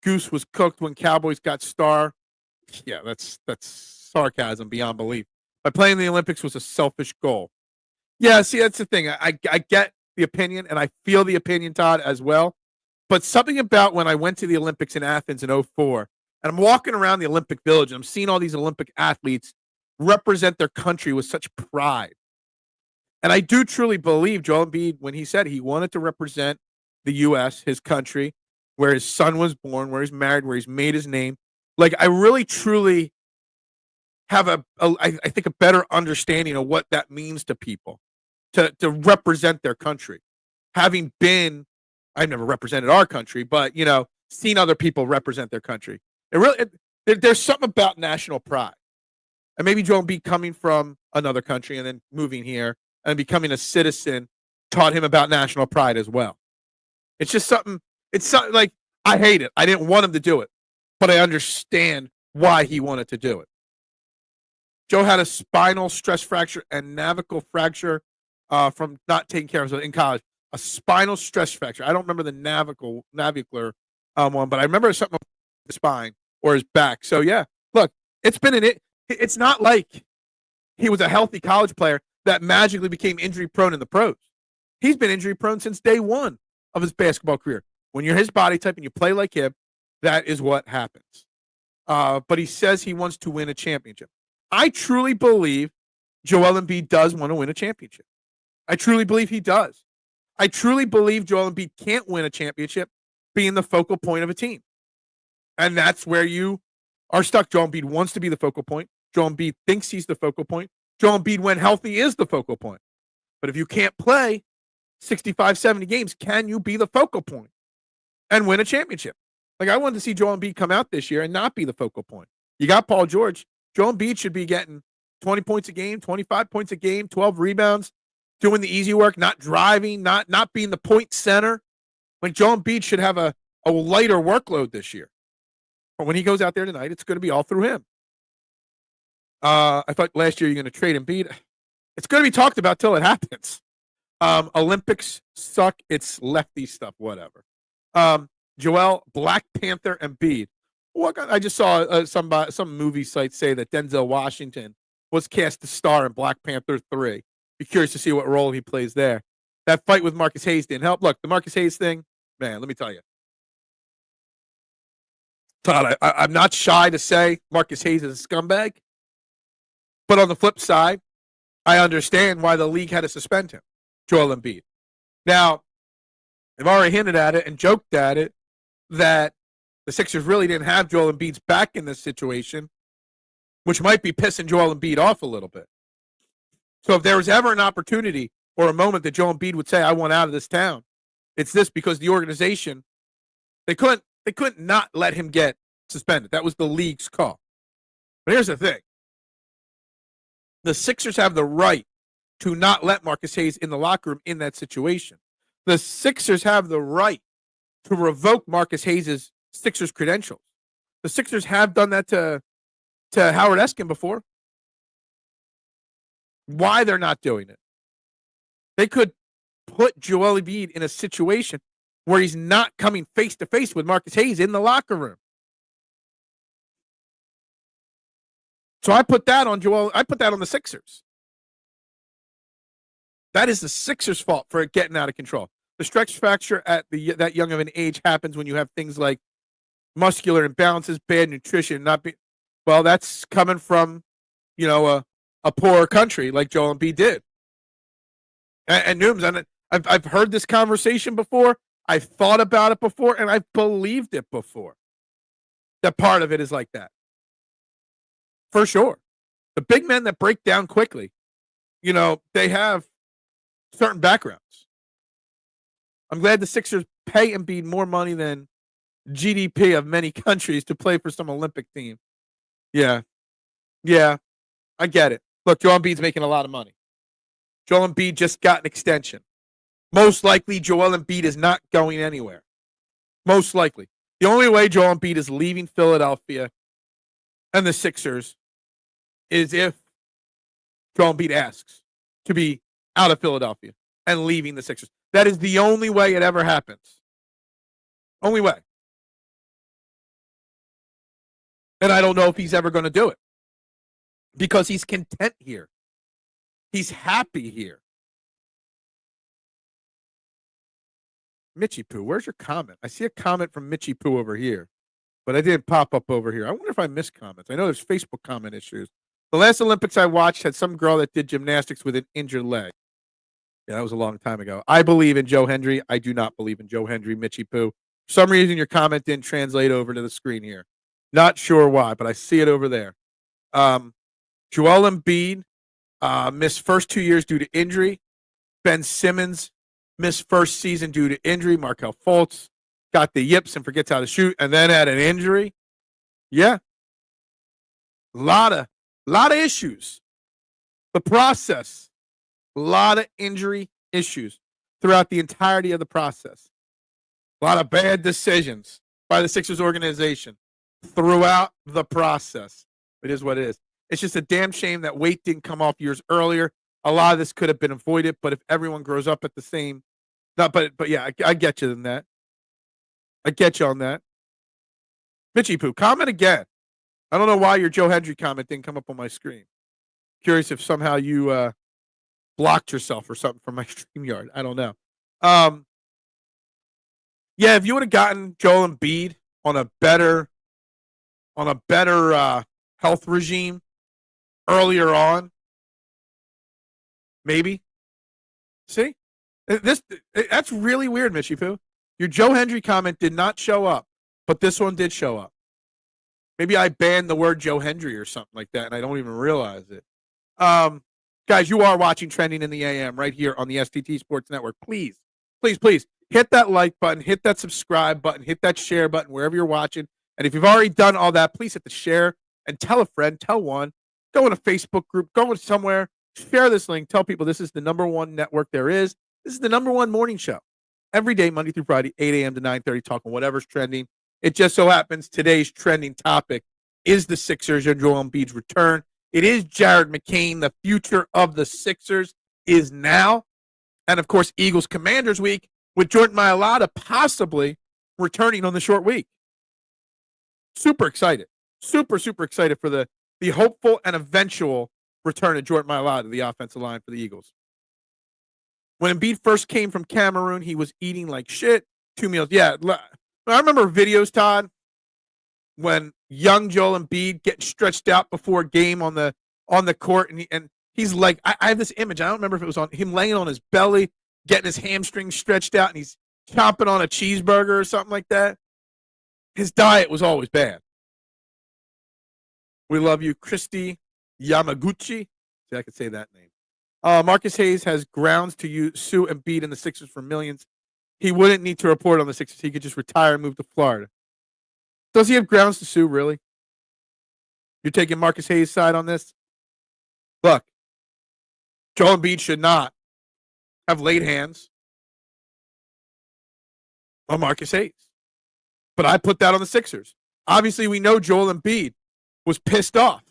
goose was cooked when Cowboys got star. Yeah, that's sarcasm beyond belief. By playing the Olympics was a selfish goal. Yeah, see, that's the thing. I get the opinion, and I feel the opinion, Todd, as well. But something about when I went to the Olympics in Athens in 2004, and I'm walking around the Olympic Village, and I'm seeing all these Olympic athletes represent their country with such pride. And I do truly believe Joel Embiid, when he said he wanted to represent the U.S., his country, where his son was born, where he's married, where he's made his name. Like, I really, truly have I think a better understanding of what that means to people, to represent their country. Having been, I've never represented our country, but, seen other people represent their country. There's something about national pride. And maybe Joel Embiid coming from another country and then moving here and becoming a citizen taught him about national pride as well. It's just something, like, I hate it. I didn't want him to do it, but I understand why he wanted to do it. Joe had a spinal stress fracture and navicle fracture from not taking care of it in college. A spinal stress fracture. I don't remember the navicular one, but I remember something with the spine or his back. So, yeah, look, it's not like he was a healthy college player that magically became injury prone in the pros. He's been injury prone since day one of his basketball career. When you're his body type and you play like him, that is what happens. But he says he wants to win a championship. I truly believe Joel Embiid does want to win a championship. I truly believe he does. I truly believe Joel Embiid can't win a championship being the focal point of a team. And that's where you are stuck. Joel Embiid wants to be the focal point. Joel Embiid thinks he's the focal point. Joel Embiid, when healthy, is the focal point. But if you can't play 65, 70 games, can you be the focal point and win a championship? Like, I wanted to see Joel Embiid come out this year and not be the focal point. You got Paul George. Joel Embiid should be getting 20 points a game, 25 points a game, 12 rebounds, doing the easy work, not driving, not being the point center. Like, Joel Embiid should have a a lighter workload this year. But when he goes out there tonight, it's going to be all through him. I thought last year you're going to trade Embiid. It's going to be talked about till it happens. Olympics suck. It's lefty stuff, whatever. Joel, Black Panther, Embiid. I just saw some movie site say that Denzel Washington was cast the star in Black Panther 3. Be curious to see what role he plays there. That fight with Marcus Hayes didn't help. Look, the Marcus Hayes thing, man, let me tell you. Todd, I'm not shy to say Marcus Hayes is a scumbag. But on the flip side, I understand why the league had to suspend him, Joel Embiid. Now, I've already hinted at it and joked at it that the Sixers really didn't have Joel Embiid's back in this situation, which might be pissing Joel Embiid off a little bit. So if there was ever an opportunity or a moment that Joel Embiid would say, I want out of this town, it's this, because the organization, they couldn't not let him get suspended. That was the league's call. But here's the thing. The Sixers have the right to not let Marcus Hayes in the locker room in that situation. The Sixers have the right to revoke Marcus Hayes' Sixers credentials. The Sixers have done that to Howard Eskin before. Why they're not doing it? They could put Joel Embiid in a situation where he's not coming face to face with Marcus Hayes in the locker room. So I put that on Joel. I put that on the Sixers. That is the Sixers' fault for it getting out of control. The stretch fracture at that young of an age happens when you have things like muscular imbalances, bad nutrition, well, that's coming from, a poor country like Joel Embiid did. And Nooms, and I've heard this conversation before. I've thought about it before, and I've believed it before. That part of it is like that. For sure. The big men that break down quickly, they have certain backgrounds. I'm glad the Sixers pay Embiid more money than GDP of many countries to play for some Olympic team. Yeah, I get it. Look, Joel Embiid's making a lot of money. Joel Embiid just got an extension. Most likely, Joel Embiid is not going anywhere. Most likely. The only way Joel Embiid is leaving Philadelphia and the Sixers is if Joel Embiid asks to be out of Philadelphia and leaving the Sixers. That is the only way it ever happens. Only way. And I don't know if he's ever going to do it because he's content here. He's happy here. Mitchy Poo, where's your comment? I see a comment from Mitchy Poo over here, but I didn't pop up over here. I wonder if I missed comments. I know there's Facebook comment issues. The last Olympics I watched had some girl that did gymnastics with an injured leg. Yeah, that was a long time ago. I believe in Joe Hendry. I do not believe in Joe Hendry, Mitchy Poo. For some reason, your comment didn't translate over to the screen here. Not sure why, but I see it over there. Joel Embiid missed first 2 years due to injury. Ben Simmons missed first season due to injury. Markelle Fultz got the yips and forgets how to shoot, and then had an injury. Yeah, a lot of issues. The process, a lot of injury issues throughout the entirety of the process. A lot of bad decisions by the Sixers organization throughout the process. It is what it is. It's just a damn shame that weight didn't come off years earlier. A lot of this could have been avoided, but if everyone grows up at the same, but yeah, I get you on that. I get you on that. Mitchy Poo, comment again. I don't know why your Joe Hendry comment didn't come up on my screen. Curious if somehow you blocked yourself or something from my StreamYard. I don't know. Yeah, if you would have gotten Joel Embiid on a better health regime earlier on, maybe. See? That's really weird, Mitchy Poo. Your Joe Hendry comment did not show up, but this one did show up. Maybe I banned the word Joe Hendry or something like that, and I don't even realize it. Guys, you are watching Trending in the AM right here on the STT Sports Network. Please, please, please hit that like button, hit that subscribe button, hit that share button wherever you're watching. And if you've already done all that, please hit the share and tell a friend, tell one. Go in a Facebook group, go in somewhere, share this link, tell people this is the #1 network there is. This is the #1 morning show. every day, Monday through Friday, 8 a.m. to 9:30, talking whatever's trending. It just so happens today's trending topic is the Sixers and Joel Embiid's return. It is Jared McCain. The future of the Sixers is now. And, of course, Eagles Commanders week with Jordan Malaita possibly returning on the short week. Super excited. Super, super excited for the hopeful and eventual return of Jordan Malaita to the offensive line for the Eagles. When Embiid first came from Cameroon, he was eating like shit. 2 meals. Yeah, I remember videos, Todd, when young Joel Embiid getting stretched out before a game on the court, and he's like, I have this image. I don't remember if it was on him laying on his belly, getting his hamstrings stretched out, and he's chomping on a cheeseburger or something like that. His diet was always bad. We love you, Christy Yamaguchi. See, I could say that name. Marcus Hayes has grounds to sue Embiid and the Sixers for millions. He wouldn't need to report on the Sixers. He could just retire and move to Florida. Does he have grounds to sue, really? You're taking Marcus Hayes' side on this? Look, Joel Embiid should not have laid hands on Marcus Hayes. But I put that on the Sixers. Obviously, we know Joel Embiid was pissed off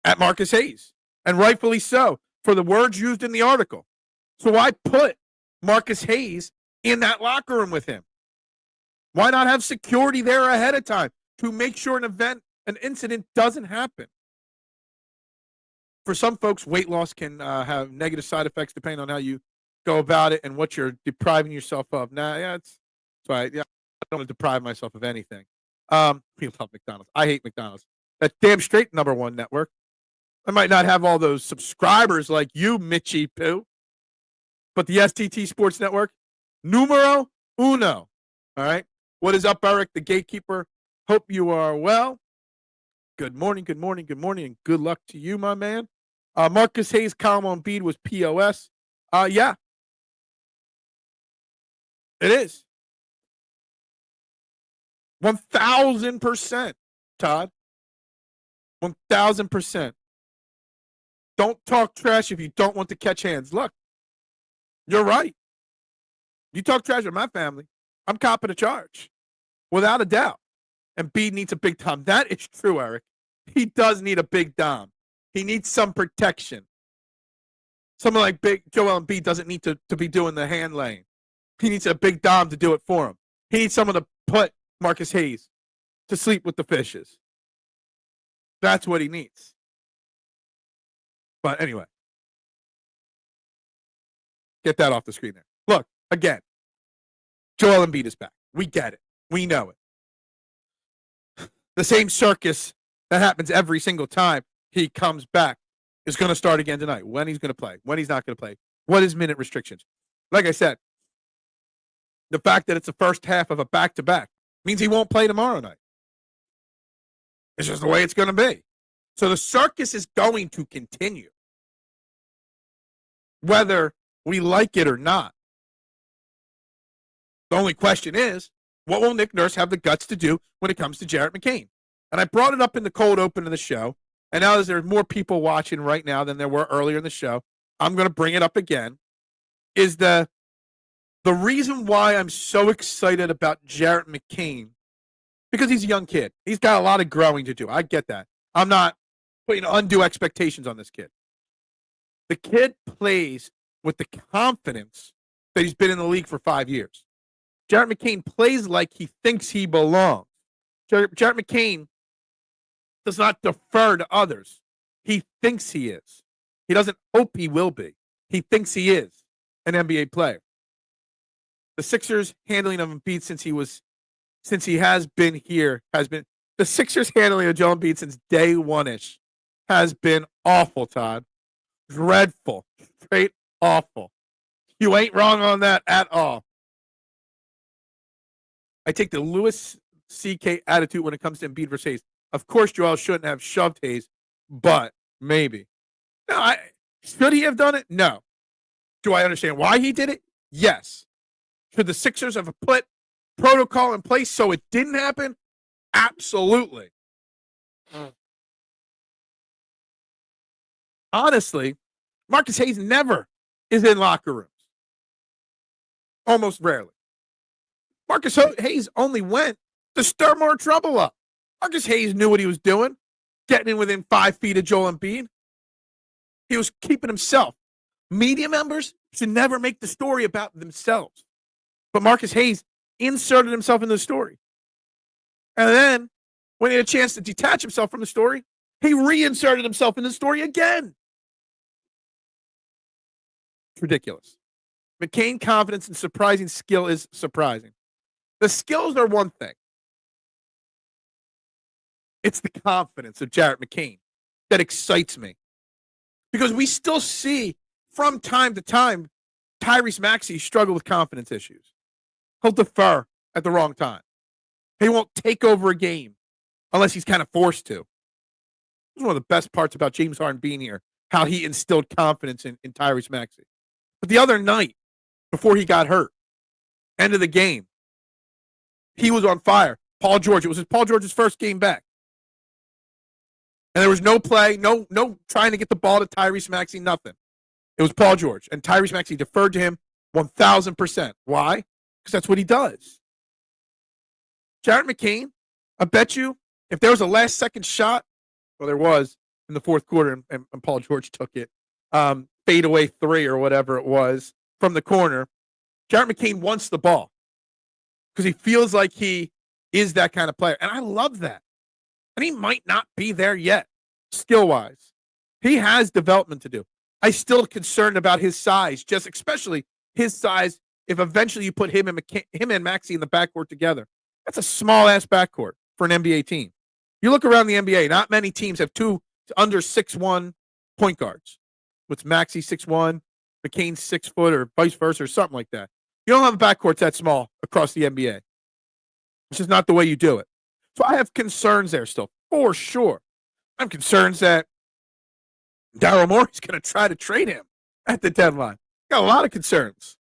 at Marcus Hayes, and rightfully so, for the words used in the article. So I put Marcus Hayes in that locker room with him. Why not have security there ahead of time to make sure an incident doesn't happen? For some folks, weight loss can have negative side effects depending on how you go about it and what you're depriving yourself of. It's right. Yeah, I don't want to deprive myself of anything. We love McDonald's. I hate McDonald's. That damn straight #1 network. I might not have all those subscribers like you, Mitchie Poo, but the STT Sports Network, numero uno. All right. What is up, Eric, the gatekeeper? Hope you are well. Good morning, good morning, good morning, and good luck to you, my man. Marcus Hayes' column on Embiid was POS. Yeah. It is. 1,000%, Todd. 1,000%. Don't talk trash if you don't want to catch hands. Look, you're right. You talk trash with my family, I'm copping a charge, without a doubt. Embiid needs a big dom. That is true, Eric. He does need a big dom. He needs some protection. Someone like big Joel Embiid doesn't need to be doing the hand laying. He needs a big dom to do it for him. He needs someone to put Marcus Hayes to sleep with the fishes. That's what he needs. But anyway, get that off the screen there. Look, again, Joel Embiid is back. We get it. We know it. The same circus that happens every single time he comes back is going to start again tonight. When he's going to play, when he's not going to play, what is minute restrictions. Like I said, the fact that it's the first half of a back-to-back means he won't play tomorrow night. It's just the way it's going to be. So the circus is going to continue, whether we like it or not. The only question is, what will Nick Nurse have the guts to do when it comes to Jared McCain? And I brought it up in the cold open of the show, and now there's more people watching right now than there were earlier in the show. I'm going to bring it up again. Is the reason why I'm so excited about Jared McCain, because he's a young kid. He's got a lot of growing to do. I get that. I'm not putting undue expectations on this kid. The kid plays with the confidence that he's been in the league for 5 years. Jared McCain plays like he thinks he belongs. Jared McCain does not defer to others. He thinks he is. He doesn't hope he will be. He thinks he is an NBA player. The Sixers handling of Embiid since he has been here the Sixers handling of Joel Embiid since day one-ish has been awful, Todd. Dreadful. Straight awful. You ain't wrong on that at all. I take the Louis C.K. attitude when it comes to Embiid versus Hayes. Of course, Joel shouldn't have shoved Hayes, but maybe. No, should he have done it? No. Do I understand why he did it? Yes. Should the Sixers have put protocol in place so it didn't happen? Absolutely. Honestly, Marcus Hayes never is in locker rooms. Almost rarely. Marcus Hayes only went to stir more trouble up. Marcus Hayes knew what he was doing, getting in within 5 feet of Joel Embiid. He was keeping himself. Media members should never make the story about themselves. But Marcus Hayes inserted himself in the story. And then, when he had a chance to detach himself from the story, he reinserted himself in the story again. It's ridiculous. McCain confidence and surprising skill is surprising. The skills are one thing. It's the confidence of Jarrett McCain that excites me. Because we still see, from time to time, Tyrese Maxey struggle with confidence issues. He'll defer at the wrong time. He won't take over a game unless he's kind of forced to. This is one of the best parts about James Harden being here, how he instilled confidence in Tyrese Maxey. But the other night, before he got hurt, end of the game, he was on fire. Paul George, it was Paul George's first game back. And there was no play, no trying to get the ball to Tyrese Maxey, nothing. It was Paul George. And Tyrese Maxey deferred to him 1,000%. Why? Because that's what he does. Jarrett McCain, I bet you, if there was a last-second shot, well, there was in the fourth quarter, and Paul George took it, fadeaway three or whatever it was, from the corner, Jarrett McCain wants the ball because he feels like he is that kind of player. And I love that. And he might not be there yet, skill-wise. He has development to do. I'm still concerned about his size, just especially his size, if eventually you put him and Maxey in the backcourt together. That's a small-ass backcourt for an NBA team. You look around the NBA, not many teams have two under 6'1" point guards. What's Maxey 6'1", McCain 6 foot, or vice versa, or something like that. You don't have a backcourt that small across the NBA. It's just not the way you do it. So I have concerns there still, for sure. I'm concerned that Daryl Morey's going to try to trade him at the deadline. Got a lot of concerns.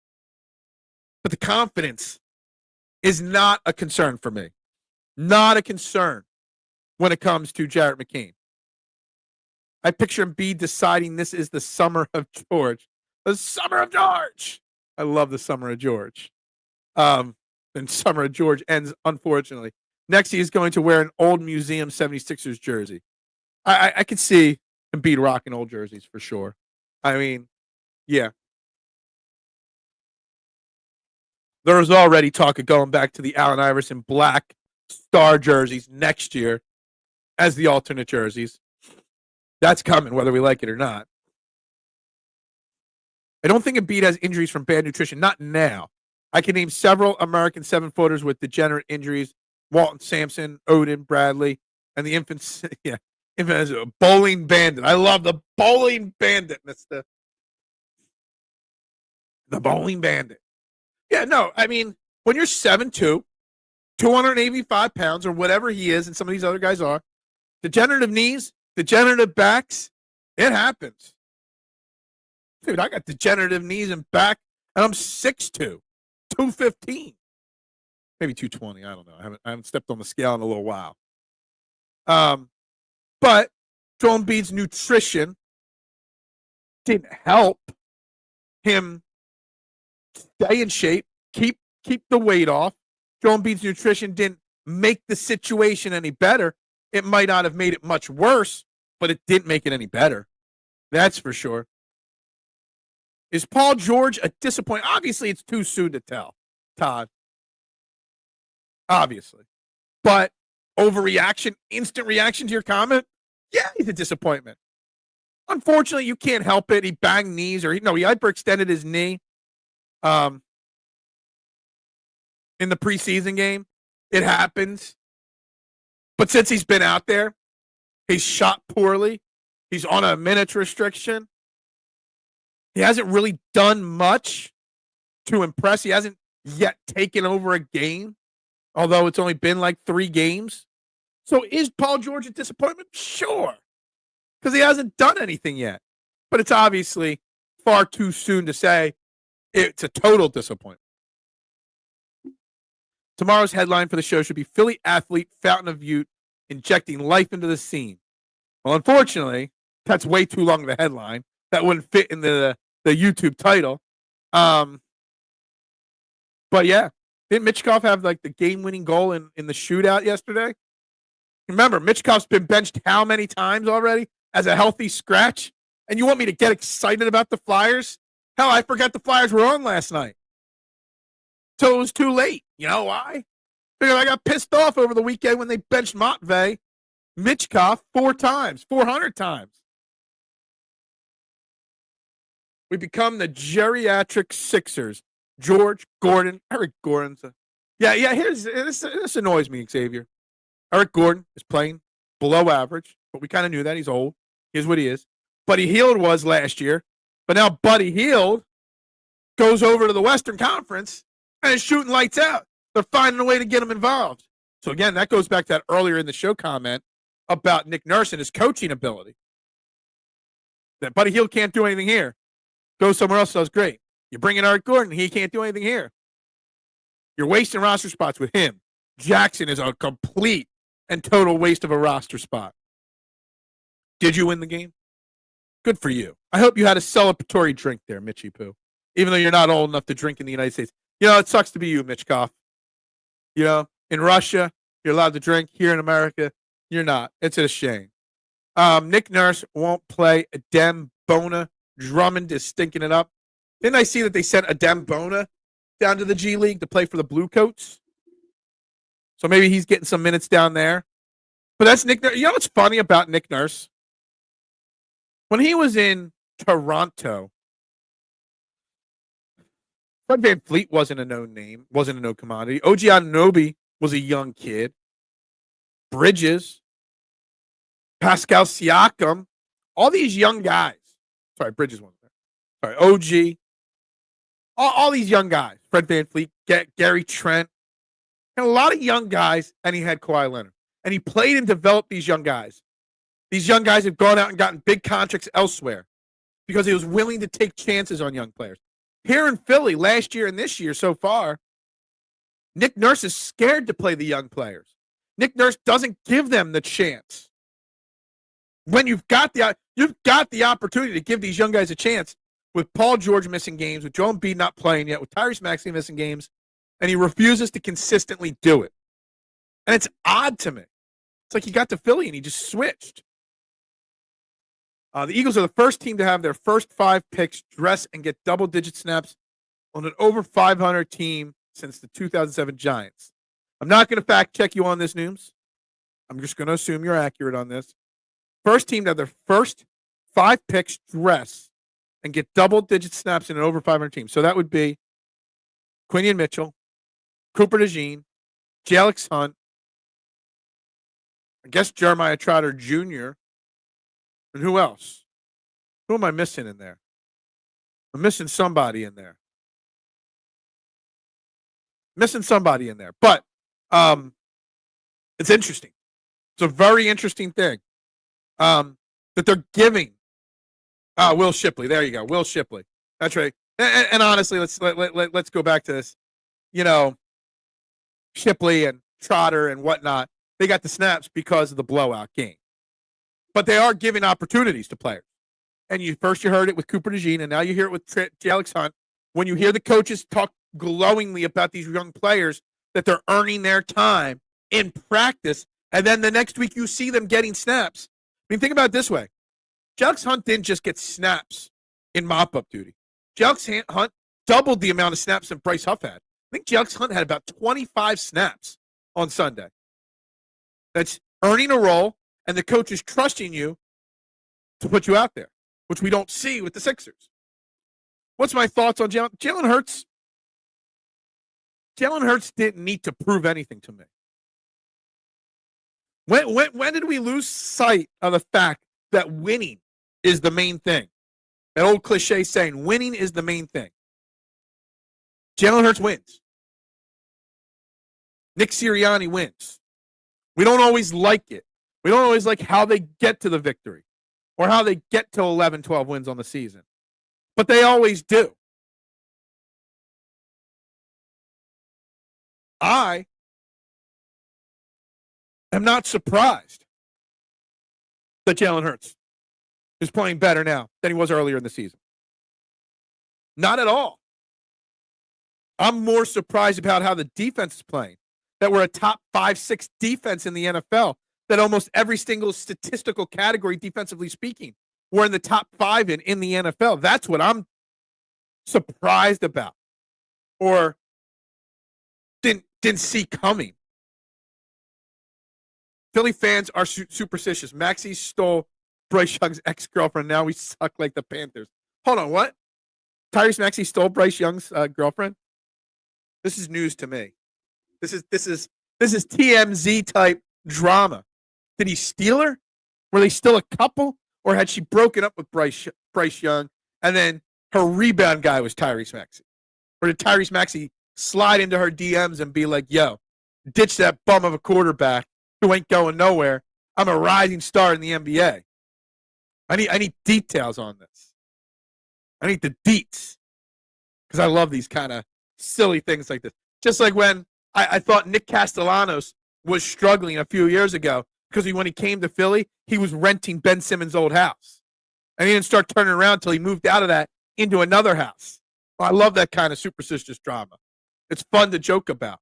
But the confidence is not a concern for me. Not a concern when it comes to Jarrett McCain. I picture Embiid deciding this is the summer of George. The summer of George. I love the summer of George. And summer of George ends, unfortunately. Next, he is going to wear an old museum 76ers jersey. I could see Embiid rocking old jerseys for sure. I mean, yeah. There was already talk of going back to the Allen Iverson black star jerseys next year as the alternate jerseys. That's coming, whether we like it or not. I don't think Embiid has injuries from bad nutrition. Not now. I can name several American 7-footers with degenerate injuries. Walton Sampson, Odin, Bradley, and the infant, infant is a bowling bandit. I love the bowling bandit, mister. The bowling bandit. Yeah, no, I mean, when you're 7'2", 285 pounds, or whatever he is, and some of these other guys are, degenerative knees, degenerative backs, it happens. Dude, I got degenerative knees and back, and I'm 6'2", 215. Maybe 220. I don't know. I haven't stepped on the scale in a little while. But Joel Embiid's nutrition didn't help him stay in shape, keep the weight off. Joel Embiid's nutrition didn't make the situation any better. It might not have made it much worse, but it didn't make it any better. That's for sure. Is Paul George a disappointment? Obviously, it's too soon to tell, Todd. Obviously. But overreaction, instant reaction to your comment? Yeah, he's a disappointment. Unfortunately, you can't help it. He banged knees, or he hyperextended his knee in the preseason game. It happens. But since he's been out there, he's shot poorly. He's on a minutes restriction. He hasn't really done much to impress. He hasn't yet taken over a game, although it's only been like 3 games. So is Paul George a disappointment? Sure, because he hasn't done anything yet. But it's obviously far too soon to say it's a total disappointment. Tomorrow's headline for the show should be Philly athlete Fountain of Youth injecting life into the scene. Well, unfortunately, that's way too long of a headline. That wouldn't fit in the YouTube title. But yeah, didn't Michkov have like the game-winning goal in the shootout yesterday? Remember, Michkov's been benched how many times already as a healthy scratch? And you want me to get excited about the Flyers? Hell, I forgot the Flyers were on last night. So it was too late. You know why? Because I got pissed off over the weekend when they benched Matvey, Michkov 400 times. We become the geriatric Sixers. George, Gordon, Eric Gordon's. This annoys me, Xavier. Eric Gordon is playing below average, but we kind of knew that. He's old. Here's what he is. Buddy Hield was last year, but now Buddy Hield goes over to the Western Conference and is shooting lights out. They're finding a way to get him involved. So, again, that goes back to that earlier in the show comment about Nick Nurse and his coaching ability. That Buddy Hield can't do anything here. Go somewhere else, does great. You bring in Eric Gordon, he can't do anything here. You're wasting roster spots with him. Jackson is a complete and total waste of a roster spot. Did you win the game? Good for you. I hope you had a celebratory drink there, Mitchie Poo. Even though you're not old enough to drink in the United States. You know, it sucks to be you, Mitchkov. You know, in Russia, you're allowed to drink. Here in America, you're not. It's a shame. Nick Nurse won't play. Adem Bona. Drummond is stinking it up. Didn't I see that they sent Adem Bona down to the G League to play for the Blue Coats? So maybe he's getting some minutes down there. But that's Nick Nurse. You know what's funny about Nick Nurse? When he was in Toronto, Fred VanVleet wasn't a known name, wasn't a known commodity. OG Anunoby was a young kid. Bridges, Pascal Siakam, all these young guys. Sorry, Bridges wasn't there. Sorry, OG. All these young guys. Fred VanVleet, Gary Trent. And a lot of young guys, and he had Kawhi Leonard. And he played and developed these young guys. These young guys have gone out and gotten big contracts elsewhere because he was willing to take chances on young players. Here in Philly, last year and this year so far, Nick Nurse is scared to play the young players. Nick Nurse doesn't give them the chance. When you've got the opportunity to give these young guys a chance, with Paul George missing games, with Joel Embiid not playing yet, with Tyrese Maxey missing games, and he refuses to consistently do it. And it's odd to me. It's like he got to Philly and he just switched. The Eagles are the first team to have their first 5 picks dress and get double-digit snaps on an over 500 team since the 2007 Giants. I'm not going to fact-check you on this news. I'm just going to assume you're accurate on this. First team to have their first 5 picks dress and get double-digit snaps in an over 500 team. So that would be Quinion Mitchell, Cooper DeJean, Jalix Hunt, I guess Jeremiah Trotter Jr., and who else? Who am I missing in there? I'm missing somebody in there. But it's interesting. It's a very interesting thing that they're giving. Will Shipley. There you go. Will Shipley. That's right. And honestly, let's go back to this. You know, Shipley and Trotter and whatnot, they got the snaps because of the blowout game. But they are giving opportunities to players. And you heard it with Cooper DeJean, and now you hear it with Jalix Hunt. When you hear the coaches talk glowingly about these young players, that they're earning their time in practice, and then the next week you see them getting snaps. I mean, think about it this way. Jalix Hunt didn't just get snaps in mop-up duty. Jalix Hunt doubled the amount of snaps that Bryce Huff had. I think Jalix Hunt had about 25 snaps on Sunday. That's earning a role, and the coach is trusting you to put you out there, which we don't see with the Sixers. What's my thoughts on Jalen Hurts? Jalen Hurts didn't need to prove anything to me. When did we lose sight of the fact that winning is the main thing? That old cliche saying, winning is the main thing. Jalen Hurts wins. Nick Sirianni wins. We don't always like it. We don't always like how they get to the victory or how they get to 11, 12 wins on the season. But they always do. I am not surprised that Jalen Hurts is playing better now than he was earlier in the season. Not at all. I'm more surprised about how the defense is playing. That we're a top 5, 6 defense in the NFL. That almost every single statistical category, defensively speaking, we're in the top 5 in the NFL. That's what I'm surprised about, or didn't see coming. Philly fans are superstitious. Maxey stole Bryce Young's ex-girlfriend. Now we suck like the Panthers. Hold on, what? Tyrese Maxey stole Bryce Young's girlfriend? This is news to me. This is TMZ type drama. Did he steal her? Were they still a couple, or had she broken up with Bryce Young, and then her rebound guy was Tyrese Maxey? Or did Tyrese Maxey slide into her DMs and be like, "Yo, ditch that bum of a quarterback who ain't going nowhere. I'm a rising star in the NBA." I need details on this. I need the deets, because I love these kind of silly things like this. Just like when I thought Nick Castellanos was struggling a few years ago because when he came to Philly, he was renting Ben Simmons' old house. And he didn't start turning around until he moved out of that into another house. Well, I love that kind of superstitious drama. It's fun to joke about.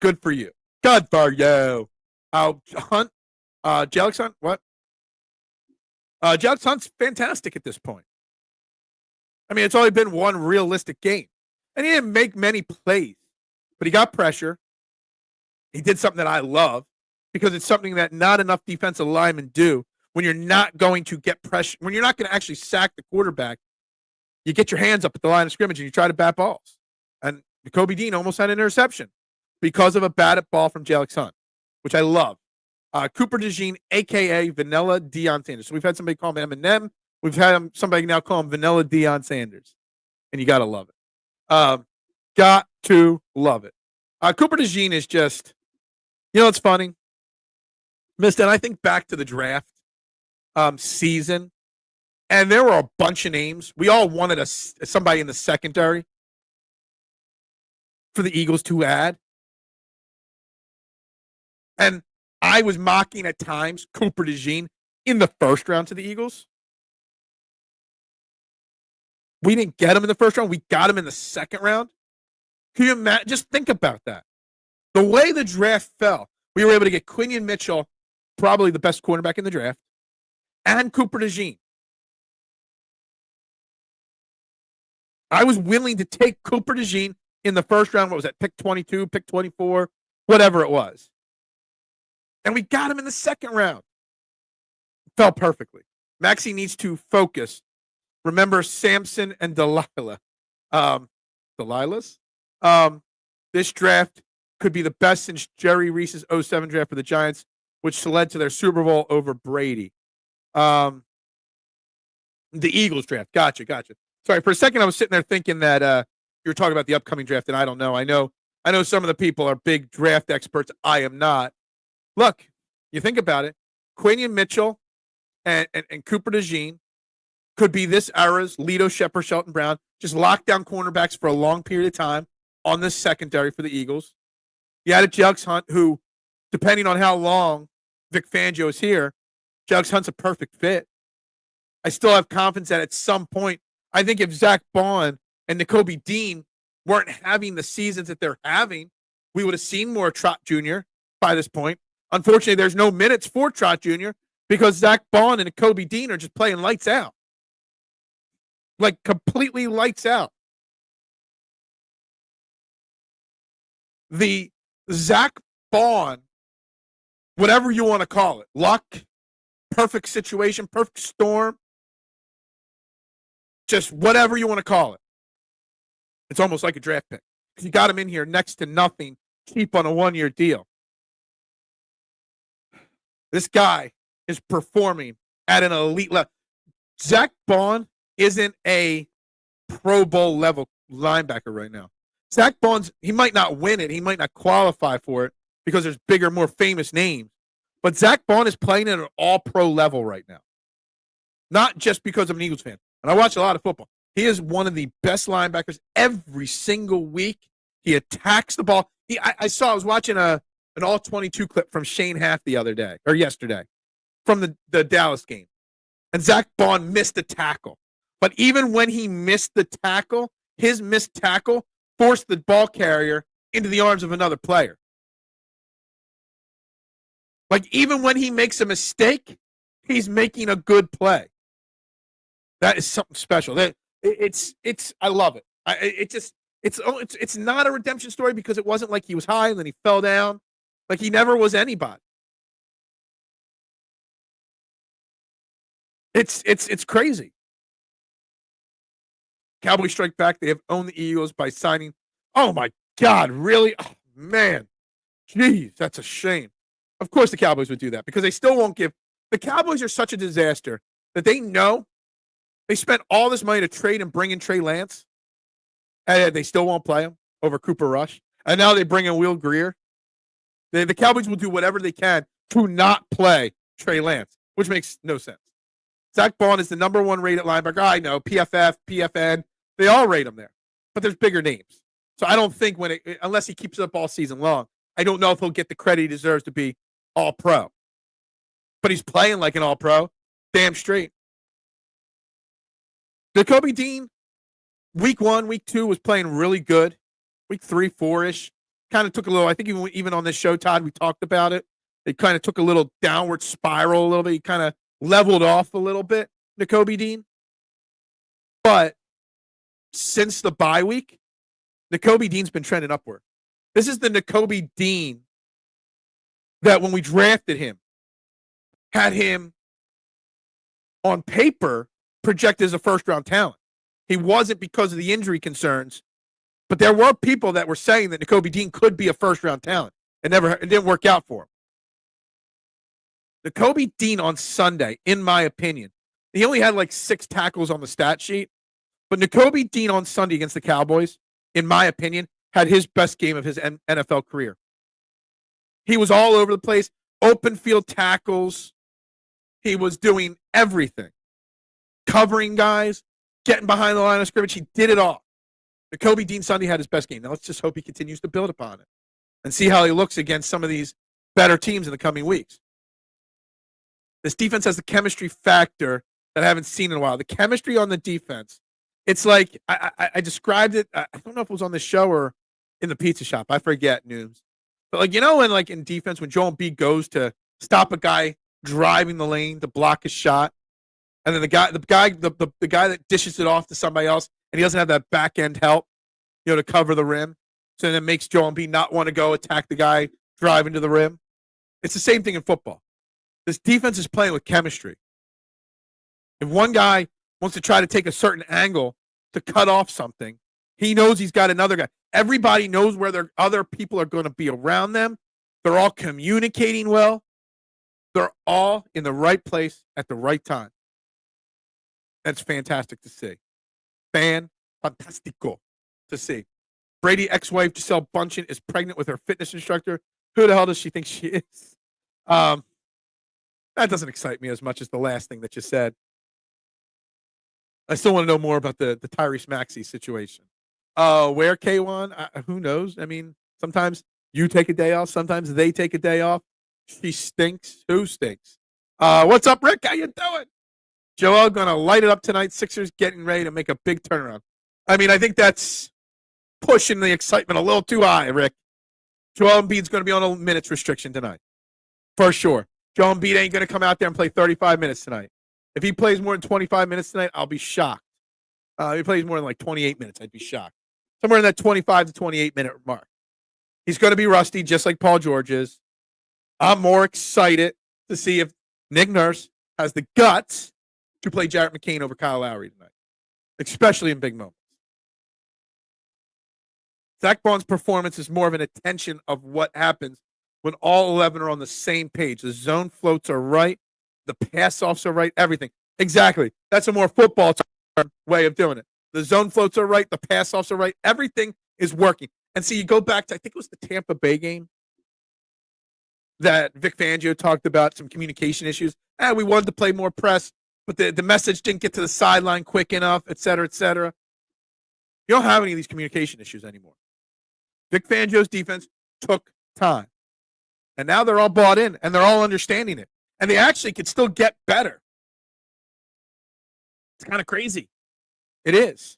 Good for you. Good for you. Hunt, Jalex Hunt, what? Jalex Hunt's fantastic at this point. I mean, it's only been one realistic game. And he didn't make many plays, but he got pressure. He did something that I love, because it's something that not enough defensive linemen do. When you're not going to get pressure, when you're not going to actually sack the quarterback, you get your hands up at the line of scrimmage and you try to bat balls. And Kobe Dean almost had an interception because of a batted ball from Jalex Hunt, which I love. Cooper DeJean, a.k.a. Vanilla Deion Sanders. So we've had somebody call him Eminem. We've had somebody now call him Vanilla Deion Sanders. And you got to love it. Got to love it. Cooper DeJean is just, it's funny. Missed it. I think back to the draft season, and there were a bunch of names. We all wanted somebody in the secondary for the Eagles to add. And I was mocking at times Cooper DeJean in the first round to the Eagles. We didn't get him in the first round. We got him in the second round. Can you imagine? Just think about that. The way the draft fell, we were able to get Quinion Mitchell, probably the best cornerback in the draft, and Cooper DeJean. I was willing to take Cooper DeJean in the first round. What was that? Pick 22, pick 24, whatever it was. And we got him in the second round. Fell perfectly. Maxey needs to focus. Remember Samson and Delilah. Delilah's? This draft could be the best since Jerry Reese's 07 draft for the Giants, which led to their Super Bowl over Brady. The Eagles draft. Gotcha. Sorry, for a second I was sitting there thinking that you were talking about the upcoming draft, and I don't know. I know some of the people are big draft experts. I am not. Look, you think about it. Quinion Mitchell and Cooper DeJean could be this era's Lito, Shepard, Shelton Brown, just lockdown cornerbacks for a long period of time on this secondary for the Eagles. You added Jalex Hunt, who, depending on how long Vic Fangio is here, Jalex Hunt's a perfect fit. I still have confidence that at some point, I think if Zach Bond and Nakobe Dean weren't having the seasons that they're having, we would have seen more Trot Jr. by this point. Unfortunately, there's no minutes for Trot Jr. because Zach Bond and Nakobe Dean are just playing lights out. Like completely lights out. The Zach Bond, whatever you want to call it, luck, perfect situation, perfect storm, just whatever you want to call it. It's almost like a draft pick. You got him in here next to nothing, cheap on a one-year deal. This guy is performing at an elite level. Zach Bond isn't a Pro Bowl level linebacker right now. Zach Bond's, he might not win it. He might not qualify for it because there's bigger, more famous names. But Zach Bond is playing at an all-pro level right now. Not just because I'm an Eagles fan. And I watch a lot of football. He is one of the best linebackers every single week. He attacks the ball. I was watching an all-22 clip from Shane Haff the other day, or yesterday, from the Dallas game. And Zach Bond missed a tackle. But even when he missed the tackle, his missed tackle force the ball carrier into the arms of another player. Like, even when he makes a mistake, he's making a good play. That is something special. I love it. It's not a redemption story because it wasn't like he was high and then he fell down. Like, he never was anybody. It's crazy. Cowboys strike back. They have owned the Eagles by signing. Oh my God, really? Oh, man. Jeez, that's a shame. Of course the Cowboys would do that because they still won't give. The Cowboys are such a disaster that they know they spent all this money to trade and bring in Trey Lance, and they still won't play him over Cooper Rush. And now they bring in Will Greer. The Cowboys will do whatever they can to not play Trey Lance, which makes no sense. Zach Bond is the number one rated linebacker. I know, PFF, PFN, they all rate him there. But there's bigger names. So I don't think unless he keeps it up all season long, I don't know if he'll get the credit he deserves to be all-pro. But he's playing like an all-pro. Damn straight. Nakobe Dean, week 1, week 2 was playing really good. Week 3, 4-ish. Kind of took a little, I think even on this show, Todd, we talked about it. It kind of took a little downward spiral a little bit. He kind of leveled off a little bit, Nakobe Dean. But since the bye week, Nakobe Dean's been trending upward. This is the Nakobe Dean that when we drafted him, had him on paper projected as a first-round talent. He wasn't because of the injury concerns, but there were people that were saying that Nakobe Dean could be a first-round talent. It didn't work out for him. Nakobe Dean on Sunday, in my opinion, he only had like 6 tackles on the stat sheet, but Nakobe Dean on Sunday against the Cowboys, in my opinion, had his best game of his NFL career. He was all over the place, open field tackles. He was doing everything. Covering guys, getting behind the line of scrimmage. He did it all. Nakobe Dean Sunday had his best game. Now let's just hope he continues to build upon it and see how he looks against some of these better teams in the coming weeks. This defense has the chemistry factor that I haven't seen in a while. The chemistry on the defense, it's like I described it. I don't know if it was on the show or in the pizza shop. I forget, News. But when like in defense, when Joel Embiid goes to stop a guy driving the lane to block a shot, and then the guy that dishes it off to somebody else, and he doesn't have that back end help, to cover the rim, so then it makes Joel Embiid not want to go attack the guy driving to the rim. It's the same thing in football. This defense is playing with chemistry. If one guy wants to try to take a certain angle to cut off something, he knows he's got another guy. Everybody knows where their other people are going to be around them. They're all communicating well. They're all in the right place at the right time. That's fantastic to see. Fantastico to see. Brady ex-wife Gisele Bundchen is pregnant with her fitness instructor. Who the hell does she think she is? That doesn't excite me as much as the last thing that you said. I still want to know more about the Tyrese Maxey situation. Where K1? Who knows? I mean, sometimes you take a day off. Sometimes they take a day off. She stinks. Who stinks? What's up, Rick? How you doing? Joel going to light it up tonight. Sixers getting ready to make a big turnaround. I mean, I think that's pushing the excitement a little too high, Rick. Joel Embiid's going to be on a minutes restriction tonight. For sure. Joel Embiid ain't going to come out there and play 35 minutes tonight. If he plays more than 25 minutes tonight, I'll be shocked. If he plays more than like 28 minutes, I'd be shocked. Somewhere in that 25 to 28 minute mark. He's going to be rusty, just like Paul George is. I'm more excited to see if Nick Nurse has the guts to play Jarrett McCain over Kyle Lowry tonight, especially in big moments. Zach Bond's performance is more of an attention of what happens when all 11 are on the same page. The zone floats are right. The pass-offs are right. Everything. Exactly. That's a more football way of doing it. The zone floats are right. The pass-offs are right. Everything is working. And see, you go back to, I think it was the Tampa Bay game that Vic Fangio talked about some communication issues. We wanted to play more press, but the message didn't get to the sideline quick enough, et cetera, et cetera. You don't have any of these communication issues anymore. Vic Fangio's defense took time. And now they're all bought in, and they're all understanding it. And they actually could still get better. It's kind of crazy. It is.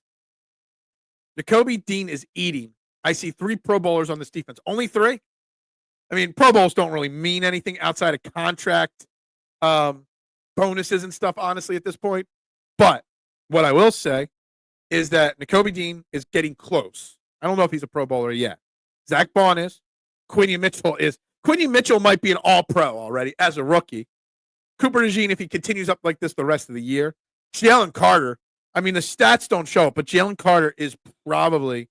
Nakobe Dean is eating. I see 3 Pro Bowlers on this defense. Only 3? I mean, Pro Bowls don't really mean anything outside of contract bonuses and stuff, honestly, at this point. But what I will say is that Nakobe Dean is getting close. I don't know if he's a Pro Bowler yet. Zach Bond is. Quinny Mitchell is. Quinny Mitchell might be an all-pro already as a rookie. Cooper DeJean, if he continues up like this the rest of the year. Jalen Carter, I mean, the stats don't show it, but Jalen Carter is probably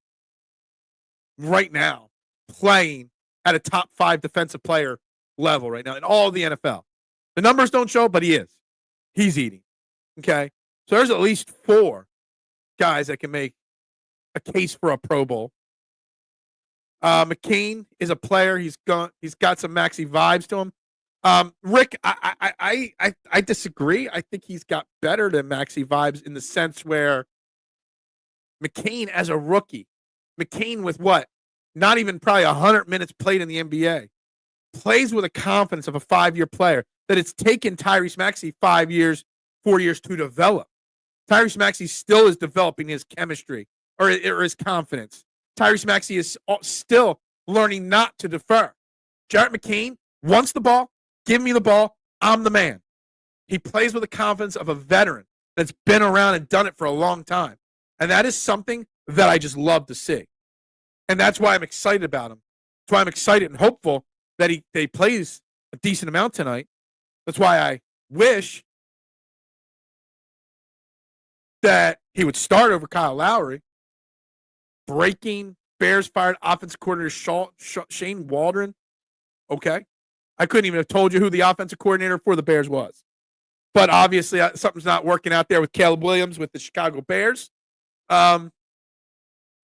right now playing at a top 5 defensive player level right now in all of the NFL. The numbers don't show, but he is. He's eating. Okay? So there's at least 4 guys that can make a case for a Pro Bowl. McCain is a player. He's got some Maxey vibes to him. Rick, I disagree. I think he's got better than Maxey vibes in the sense where McCain as a rookie, McCain with what? Not even probably 100 minutes played in the NBA, plays with a confidence of a 5-year player that it's taken Tyrese Maxey 5 years, 4 years to develop. Tyrese Maxey still is developing his chemistry or his confidence. Tyrese Maxey is still learning not to defer. Jarrett McCain wants the ball. Give me the ball. I'm the man. He plays with the confidence of a veteran that's been around and done it for a long time. And that is something that I just love to see. And that's why I'm excited about him. That's why I'm excited and hopeful that he plays a decent amount tonight. That's why I wish that he would start over Kyle Lowry. Breaking Bears fired offensive coordinator Shane Waldron. Okay. I couldn't even have told you who the offensive coordinator for the Bears was. But obviously, something's not working out there with Caleb Williams with the Chicago Bears. Caleb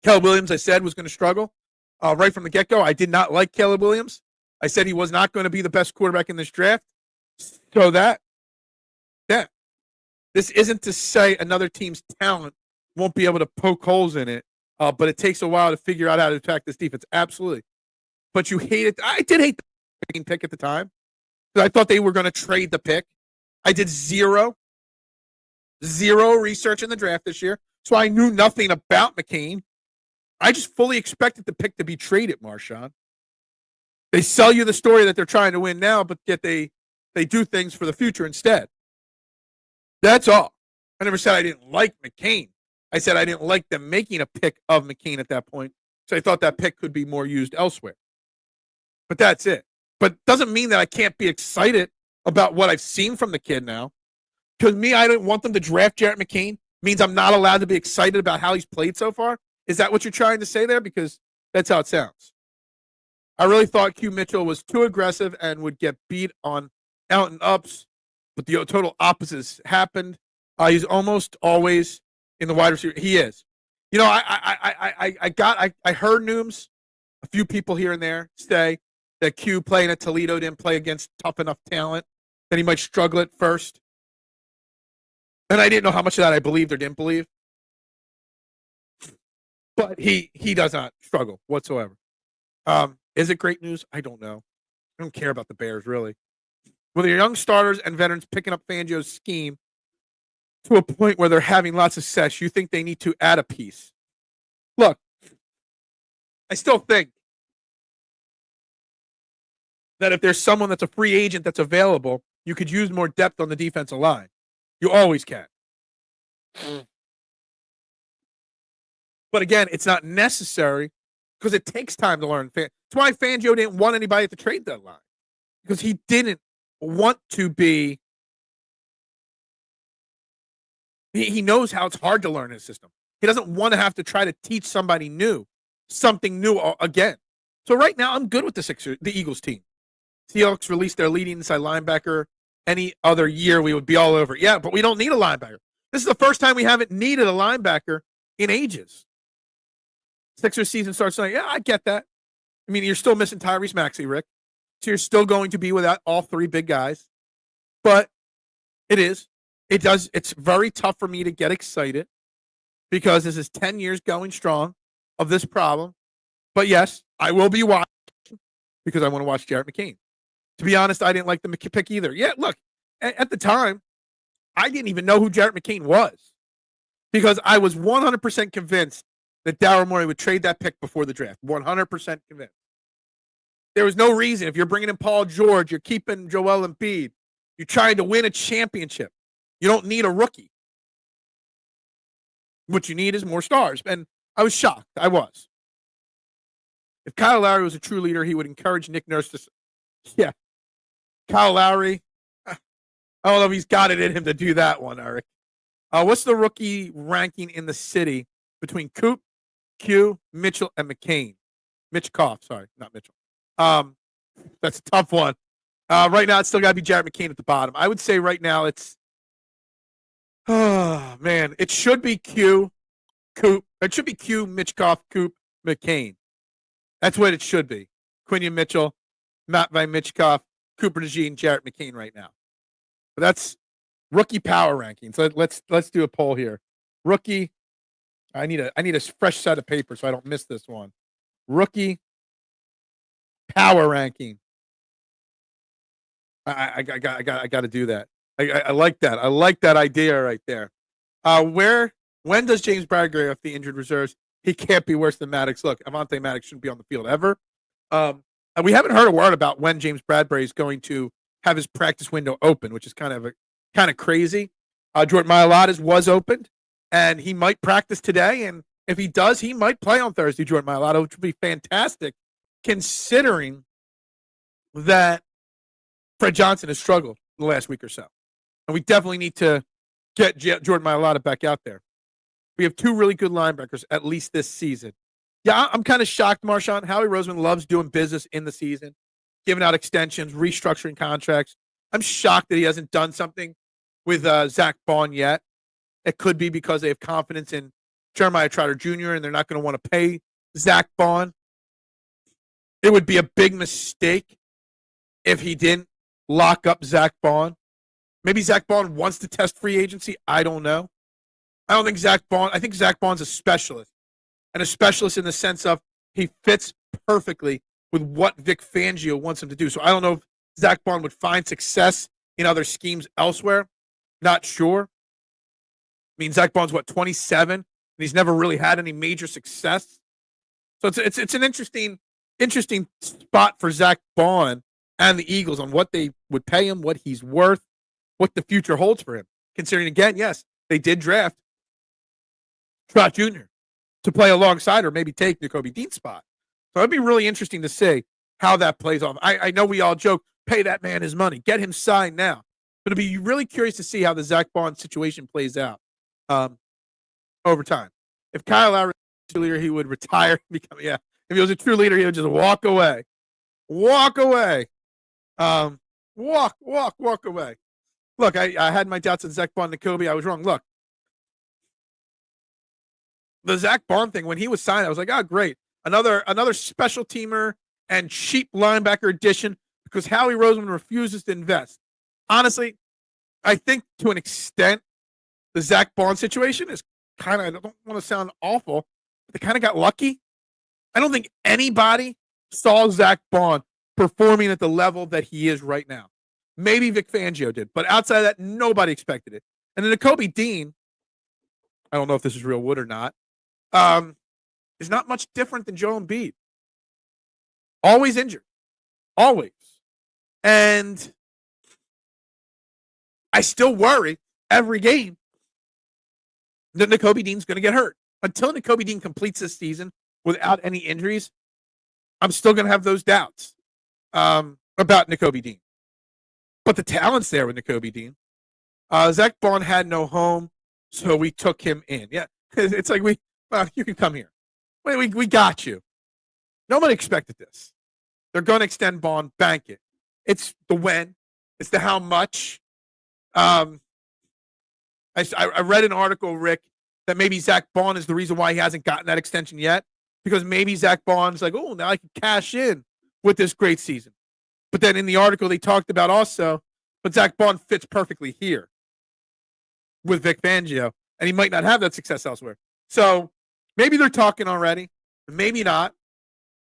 Williams, I said, was going to struggle right from the get-go. I did not like Caleb Williams. I said he was not going to be the best quarterback in this draft. So this isn't to say another team's talent won't be able to poke holes in it, but it takes a while to figure out how to attack this defense. Absolutely. But you hate it. I did hate the pick at the time because I thought they were going to trade the pick. I did zero research in the draft this year, so I knew nothing about McCain. I just fully expected the pick to be traded, Marshawn. They sell you the story that they're trying to win now, but yet they do things for the future instead. That's all. I never said I didn't like McCain. I said I didn't like them making a pick of McCain at that point, so I thought that pick could be more used elsewhere. But that's it. But doesn't mean that I can't be excited about what I've seen from the kid now. Because me, I didn't want them to draft Jarrett McCain means I'm not allowed to be excited about how he's played so far. Is that what you're trying to say there? Because that's how it sounds. I really thought Q Mitchell was too aggressive and would get beat on out and ups, but the total opposites happened. He's almost always in the wide receiver. He is. You know, I heard Nooms, a few people here and there say that Q playing at Toledo didn't play against tough enough talent, that he might struggle at first. And I didn't know how much of that I believed or didn't believe. But he does not struggle whatsoever. Is it great news? I don't know. I don't care about the Bears, really. With your young starters and veterans picking up Fangio's scheme to a point where they're having lots of success, you think they need to add a piece. Look, I still think that if there's someone that's a free agent that's available, you could use more depth on the defensive line. You always can. But again, it's not necessary because it takes time to learn. That's why Fangio didn't want anybody at the trade deadline, because he didn't want to be. He knows how it's hard to learn his system. He doesn't want to have to try to teach somebody new, something new again. So right now, I'm good with the Eagles team. Seahawks released their leading inside linebacker. Any other year, we would be all over. Yeah, but we don't need a linebacker. This is the first time we haven't needed a linebacker in ages. Sixers season starts tonight. Yeah, I get that. I mean, you're still missing Tyrese Maxey, Rick. So you're still going to be without all 3 big guys. But it is. It does. It's very tough for me to get excited because this is 10 years going strong of this problem. But yes, I will be watching because I want to watch Jarrett McCain. To be honest, I didn't like the pick either. Yeah, look, at the time, I didn't even know who Jarrett McCain was because I was 100% convinced that Daryl Morey would trade that pick before the draft. 100% convinced. There was no reason. If you're bringing in Paul George, you're keeping Joel Embiid, you're trying to win a championship. You don't need a rookie. What you need is more stars. And I was shocked. I was. If Kyle Lowry was a true leader, he would encourage Nick Nurse to. Yeah. Kyle Lowry. I don't know if he's got it in him to do that one, Eric. What's the rookie ranking in the city between Coop, Q, Mitchell, and McCain? Mitchkoff, sorry, not Mitchell. That's a tough one. Right now, it's still got to be Jared McCain at the bottom. I would say right now it's, oh, man, it should be Q, Coop. It should be Q, Mitchkoff, Coop, McCain. That's what it should be. Quinion Mitchell, Matt Van Mitchkoff, Cooper DeGene, and Jarrett McCain right now. But that's rookie power rankings. Let's do a poll here. Rookie. I need a fresh set of paper so I don't miss this one. Rookie power ranking. I got to do that. I like that. I like that idea right there. When does James Bradbury off the injured reserves? He can't be worse than Maddox. Look, Avante Maddox shouldn't be on the field ever. And we haven't heard a word about when James Bradbury is going to have his practice window open, which is kind of crazy. Jordan Mailata's was opened, and he might practice today. And if he does, he might play on Thursday, Jordan Mailata, which would be fantastic, considering that Fred Johnson has struggled the last week or so. And we definitely need to get Jordan Mailata back out there. We have two really good linebackers, at least this season. Yeah, I'm kind of shocked, Marshawn. Howie Roseman loves doing business in the season, giving out extensions, restructuring contracts. I'm shocked that he hasn't done something with Zach Bond yet. It could be because they have confidence in Jeremiah Trotter Jr. and they're not going to want to pay Zach Bond. It would be a big mistake if he didn't lock up Zach Bond. Maybe Zach Bond wants to test free agency. I don't know. I think Zach Bond's a specialist. And a specialist in the sense of he fits perfectly with what Vic Fangio wants him to do. So I don't know if Zach Bond would find success in other schemes elsewhere. Not sure. I mean, Zach Bond's 27, and he's never really had any major success. So it's an interesting spot for Zach Bond and the Eagles on what they would pay him, what he's worth, what the future holds for him. Considering, again, yes, they did draft Trot Jr. to play alongside or maybe take Nakobe Dean's spot. So it'd be really interesting to see how that plays off. I know we all joke, pay that man his money, get him signed now. But it'd be really curious to see how the Zach Bond situation plays out over time. If Kyle Lowry was a true leader, he would retire. If he was a true leader, he would just walk away. Walk away. Walk away. Look, I had my doubts on Zach Bond and Nakobe. I was wrong. Look, the Zach Bond thing, when he was signed, I was like, oh, great. Another special teamer and cheap linebacker addition because Howie Roseman refuses to invest. Honestly, I think to an extent, the Zach Bond situation is kind of, I don't want to sound awful, but they kind of got lucky. I don't think anybody saw Zach Bond performing at the level that he is right now. Maybe Vic Fangio did, but outside of that, nobody expected it. And then Nakobe Dean, I don't know if this is real wood or not, is not much different than Joel Embiid. Always injured. Always. And I still worry every game that Nakobe Dean's going to get hurt. Until Nakobe Dean completes this season without any injuries, I'm still going to have those doubts about Nakobe Dean. But the talent's there with Nakobe Dean. Zach Bond had no home, so we took him in. Yeah, it's like you can come here. We got you. Nobody expected this. They're going to extend Bond, bank it. It's the when. It's the how much. I read an article, Rick, that maybe Zach Bond is the reason why he hasn't gotten that extension yet. Because maybe Zach Bond's like, oh, now I can cash in with this great season. But then in the article, they talked about also, but Zach Bond fits perfectly here with Vic Fangio, and he might not have that success elsewhere. So maybe they're talking already. Maybe not.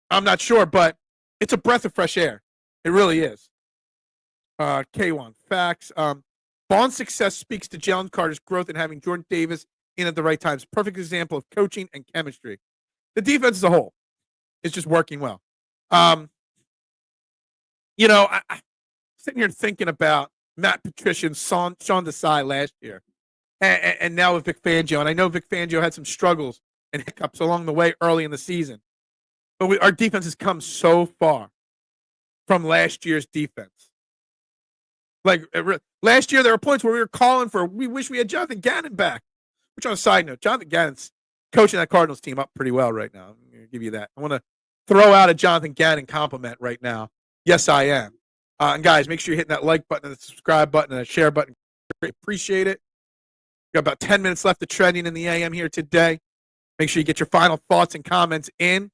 I'm not sure, but it's a breath of fresh air. It really is. K1, facts. Bond's success speaks to Jalen Carter's growth in having Jordan Davis in at the right times. Perfect example of coaching and chemistry. the defense as a whole is just working well. I'm sitting here thinking about Matt Patricia and Sean Desai last year, and now with Vic Fangio. And I know Vic Fangio had some struggles and hiccups along the way early in the season, but our defense has come so far from last year's defense. Like last year, there were points where we were calling for, we wish we had Jonathan Gannon back. Which, on a side note, Jonathan Gannon's coaching that Cardinals team up pretty well right now. I'm going to give you that. I want to throw out a Jonathan Gannon compliment right now. Yes, I am. And guys, make sure you're hitting that like button and the subscribe button and the share button. Appreciate it. Got about 10 minutes left of trending in the AM here today. Make sure you get your final thoughts and comments in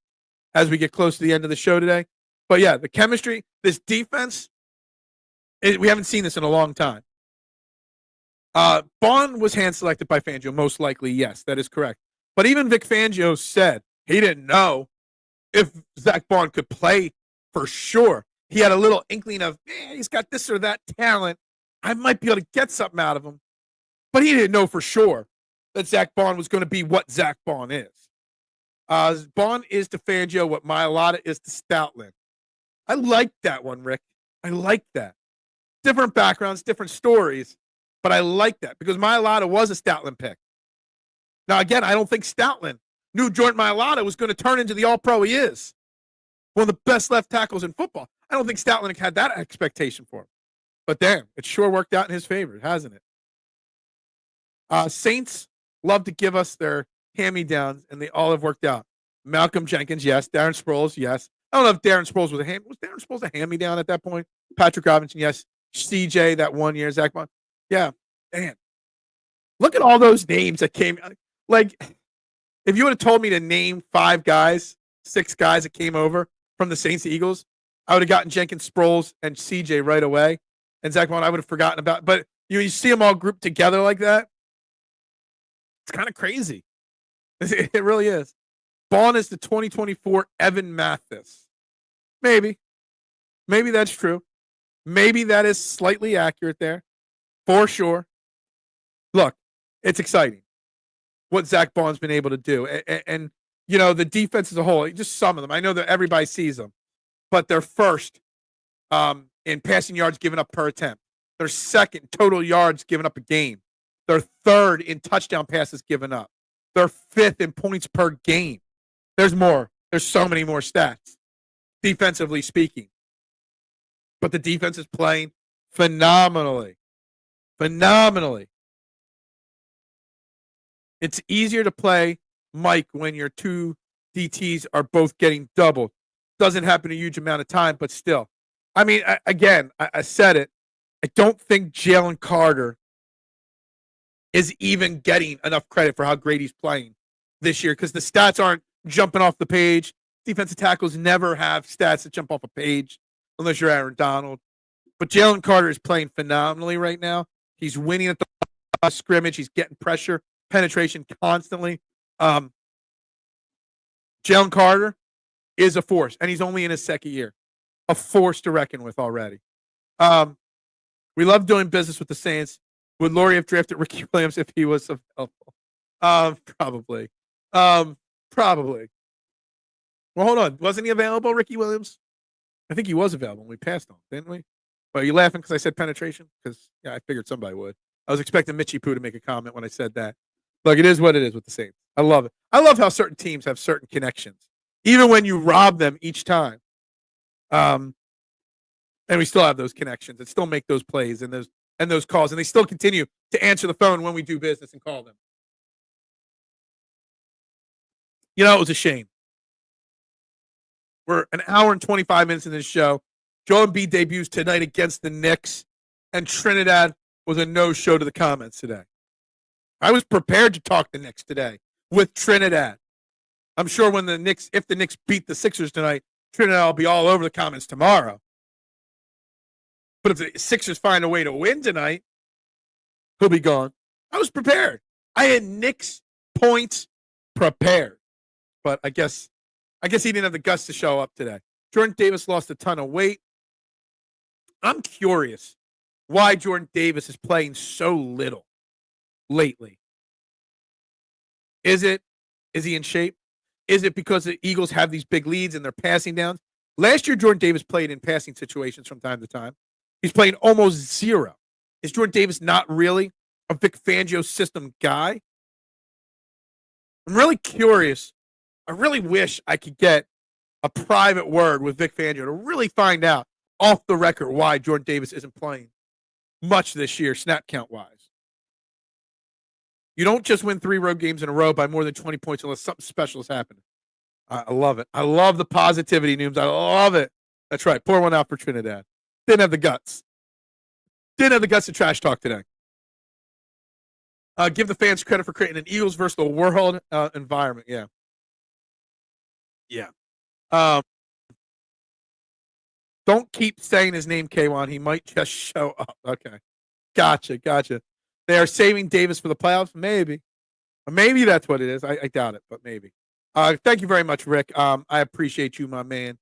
as we get close to the end of the show today. But yeah, the chemistry, this defense, we haven't seen this in a long time. Bond was hand-selected by Fangio, most likely, yes, that is correct. But even Vic Fangio said he didn't know if Zach Bond could play for sure. He had a little inkling of, he's got this or that talent. I might be able to get something out of him. But he didn't know for sure that Zach Bond was going to be what Zach Bond is. Bond is to Fangio what Malaita is to Stoutland. I like that one, Rick. I like that. Different backgrounds, different stories, but I like that because Malaita was a Stoutland pick. Now, again, I don't think Stoutland knew Jordan Malaita was going to turn into the all-pro he is. One of the best left tackles in football. I don't think Stoutland had that expectation for him. But damn, it sure worked out in his favor, hasn't it? Saints love to give us their hand-me-downs, and they all have worked out. Malcolm Jenkins, yes. Darren Sproles, yes. I don't know if Darren Sproles was Darren Sproles a hand-me-down at that point? Patrick Robinson, yes. CJ that 1 year, Zach Bond. Yeah, man. Look at all those names that came. Like, if you would have told me to name 5 guys, 6 guys that came over from the Saints to Eagles, I would have gotten Jenkins, Sproles, and CJ right away. And Zach Bond, I would have forgotten about. But you see them all grouped together like that. It's kind of crazy. It really is. Bond is the 2024 Evan Mathis. Maybe that's true. Maybe that is slightly accurate there. For sure. Look, it's exciting what Zach Bond's been able to do. And the defense as a whole, just some of them. I know that everybody sees them, but they're first in passing yards given up per attempt. They're second total yards given up a game. They're third in touchdown passes given up. They're fifth in points per game. There's more. There's so many more stats, defensively speaking. But the defense is playing phenomenally. Phenomenally. It's easier to play Mike when your 2 DTs are both getting doubled. Doesn't happen a huge amount of time, but still. I mean, I said it. I don't think Jalen Carter is even getting enough credit for how great he's playing this year because the stats aren't jumping off the page. Defensive tackles never have stats that jump off a page unless you're Aaron Donald. But Jalen Carter is playing phenomenally right now. He's winning at the scrimmage. He's getting pressure, penetration constantly. Jalen Carter is a force, and he's only in his second year. A force to reckon with already. We love doing business with the Saints. Would Laurie have drafted Ricky Williams if he was available? Probably. Probably. Well, hold on. Wasn't he available, Ricky Williams? I think he was available. We passed on, didn't we? Well, are you laughing because I said penetration? Because, I figured somebody would. I was expecting Mitchie Poo to make a comment when I said that. Look, it is what it is with the Saints. I love it. I love how certain teams have certain connections, even when you rob them each time. And we still have those connections and still make those plays and those calls, and they still continue to answer the phone when we do business and call them. It was a shame. We're an hour and 25 minutes in this show. Joel Embiid debuts tonight against the Knicks, and Trinidad was a no-show to the comments today. I was prepared to talk the Knicks today with Trinidad. I'm sure if the Knicks beat the Sixers tonight, Trinidad will be all over the comments tomorrow. But if the Sixers find a way to win tonight, he'll be gone. I was prepared. I had Knicks points prepared. But I guess he didn't have the guts to show up today. Jordan Davis lost a ton of weight. I'm curious why Jordan Davis is playing so little lately. Is he in shape? Is it because the Eagles have these big leads and they're passing downs? Last year, Jordan Davis played in passing situations from time to time. He's playing almost zero. Is Jordan Davis not really a Vic Fangio system guy? I'm really curious. I really wish I could get a private word with Vic Fangio to really find out off the record why Jordan Davis isn't playing much this year, snap count wise. You don't just win 3 road games in a row by more than 20 points unless something special has happened. I love it. I love the positivity, Nooms. I love it. That's right. Pour one out for Trinidad. Didn't have the guts. Didn't have the guts to trash talk today. Give the fans credit for creating an Eagles versus the world environment. Yeah. Yeah. Don't keep saying his name, K1. He might just show up. Okay. Gotcha. They are saving Davis for the playoffs? Maybe. Maybe that's what it is. I doubt it, but maybe. Thank you very much, Rick. I appreciate you, my man.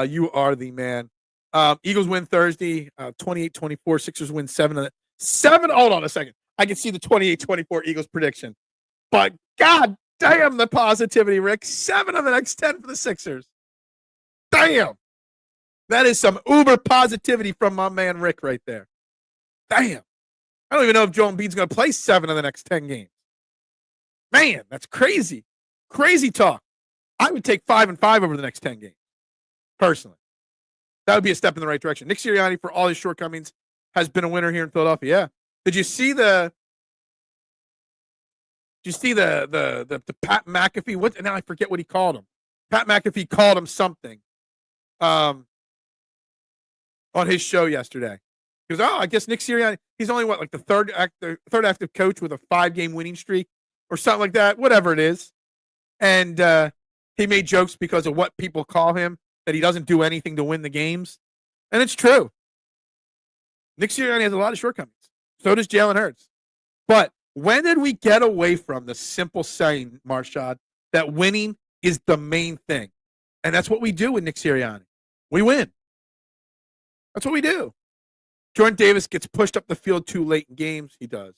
You are the man. Eagles win Thursday, 28-24. Sixers win 7. Hold on a second. I can see the 28-24 Eagles prediction. But God damn the positivity, Rick. 7 of the next 10 for the Sixers. Damn. That is some uber positivity from my man Rick right there. Damn. I don't even know if Joel Embiid's going to play 7 of the next 10 games. Man, that's crazy. Crazy talk. I would take 5 and 5 over the next 10 games, personally. That would be a step in the right direction. Nick Sirianni, for all his shortcomings, has been a winner here in Philadelphia. Yeah. Did you see the Pat McAfee? What? Now I forget what he called him. Pat McAfee called him something on his show yesterday. He goes, I guess Nick Sirianni, he's only like the third active coach with a 5-game winning streak or something like that, whatever it is. And he made jokes because of what people call him, that he doesn't do anything to win the games. And it's true. Nick Sirianni has a lot of shortcomings. So does Jalen Hurts. But when did we get away from the simple saying, Marshad, that winning is the main thing? And that's what we do with Nick Sirianni. We win. That's what we do. Jordan Davis gets pushed up the field too late in games. He does.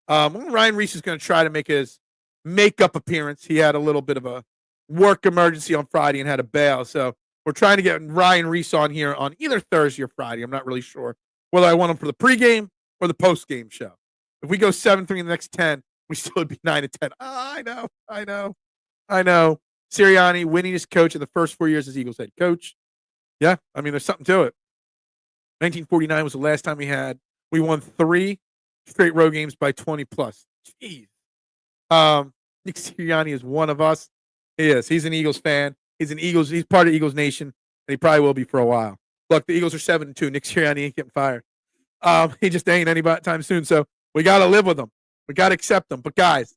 Ryan Reese is going to try to make his makeup appearance. He had a little bit of a work emergency on Friday and had a bail. So we're trying to get Ryan Reese on here on either Thursday or Friday. I'm not really sure whether I want him for the pregame or the postgame show. If we go 7-3 in the next 10, we still would be 9-10. I know. Sirianni, winningest coach in the first 4 years as Eagles head coach. Yeah, I mean, there's something to it. 1949 was the last time we won 3 straight road games by 20 plus. Jeez. Nick Sirianni is one of us. He is. He's an Eagles fan. He's part of Eagles Nation, and he probably will be for a while. Look, the Eagles are 7-2. Nick Sirianni ain't getting fired. He just ain't anybody time soon. So we got to live with him. We got to accept him. But guys,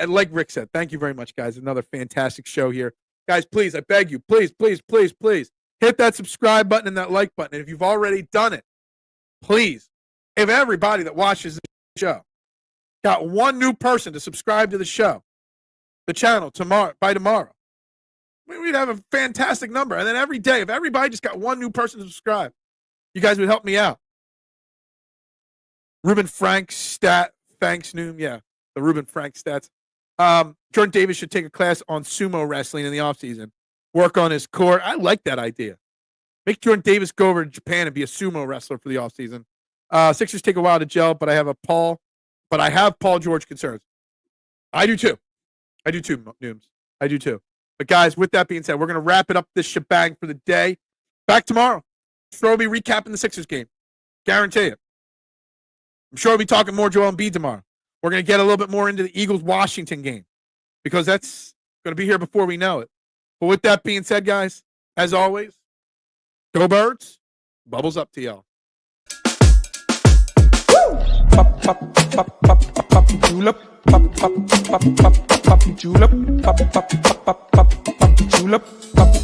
like Rick said, thank you very much, guys. Another fantastic show here. Guys, please, I beg you, please, hit that subscribe button and that like button. And if you've already done it, please, if everybody that watches the show got one new person to subscribe to the channel by tomorrow, we'd have a fantastic number. And then every day, if everybody just got one new person to subscribe, you guys would help me out. Ruben Frank stat. Thanks, Noom. Yeah, the Ruben Frank stats. Jordan Davis should take a class on sumo wrestling in the offseason. Work on his core. I like that idea. Make Jordan Davis go over to Japan and be a sumo wrestler for the offseason. Sixers take a while to gel, but I have Paul George concerns. I do too, Nooms. I do too. But guys, with that being said, we're going to wrap it up this shebang for the day. Back tomorrow. Sure, we'll be recapping the Sixers game. Guarantee it. I'm sure we'll be talking more Joel Embiid tomorrow. We're going to get a little bit more into the Eagles-Washington game because that's going to be here before we know it. But with that being said, guys, as always, go Birds. Bubbles up to y'all. Pop, pop, pop, pop, pop, julep. Pop, pop, pop, pop, pop, julep. Pop, pop, pop, pop, pop, julep. Pop,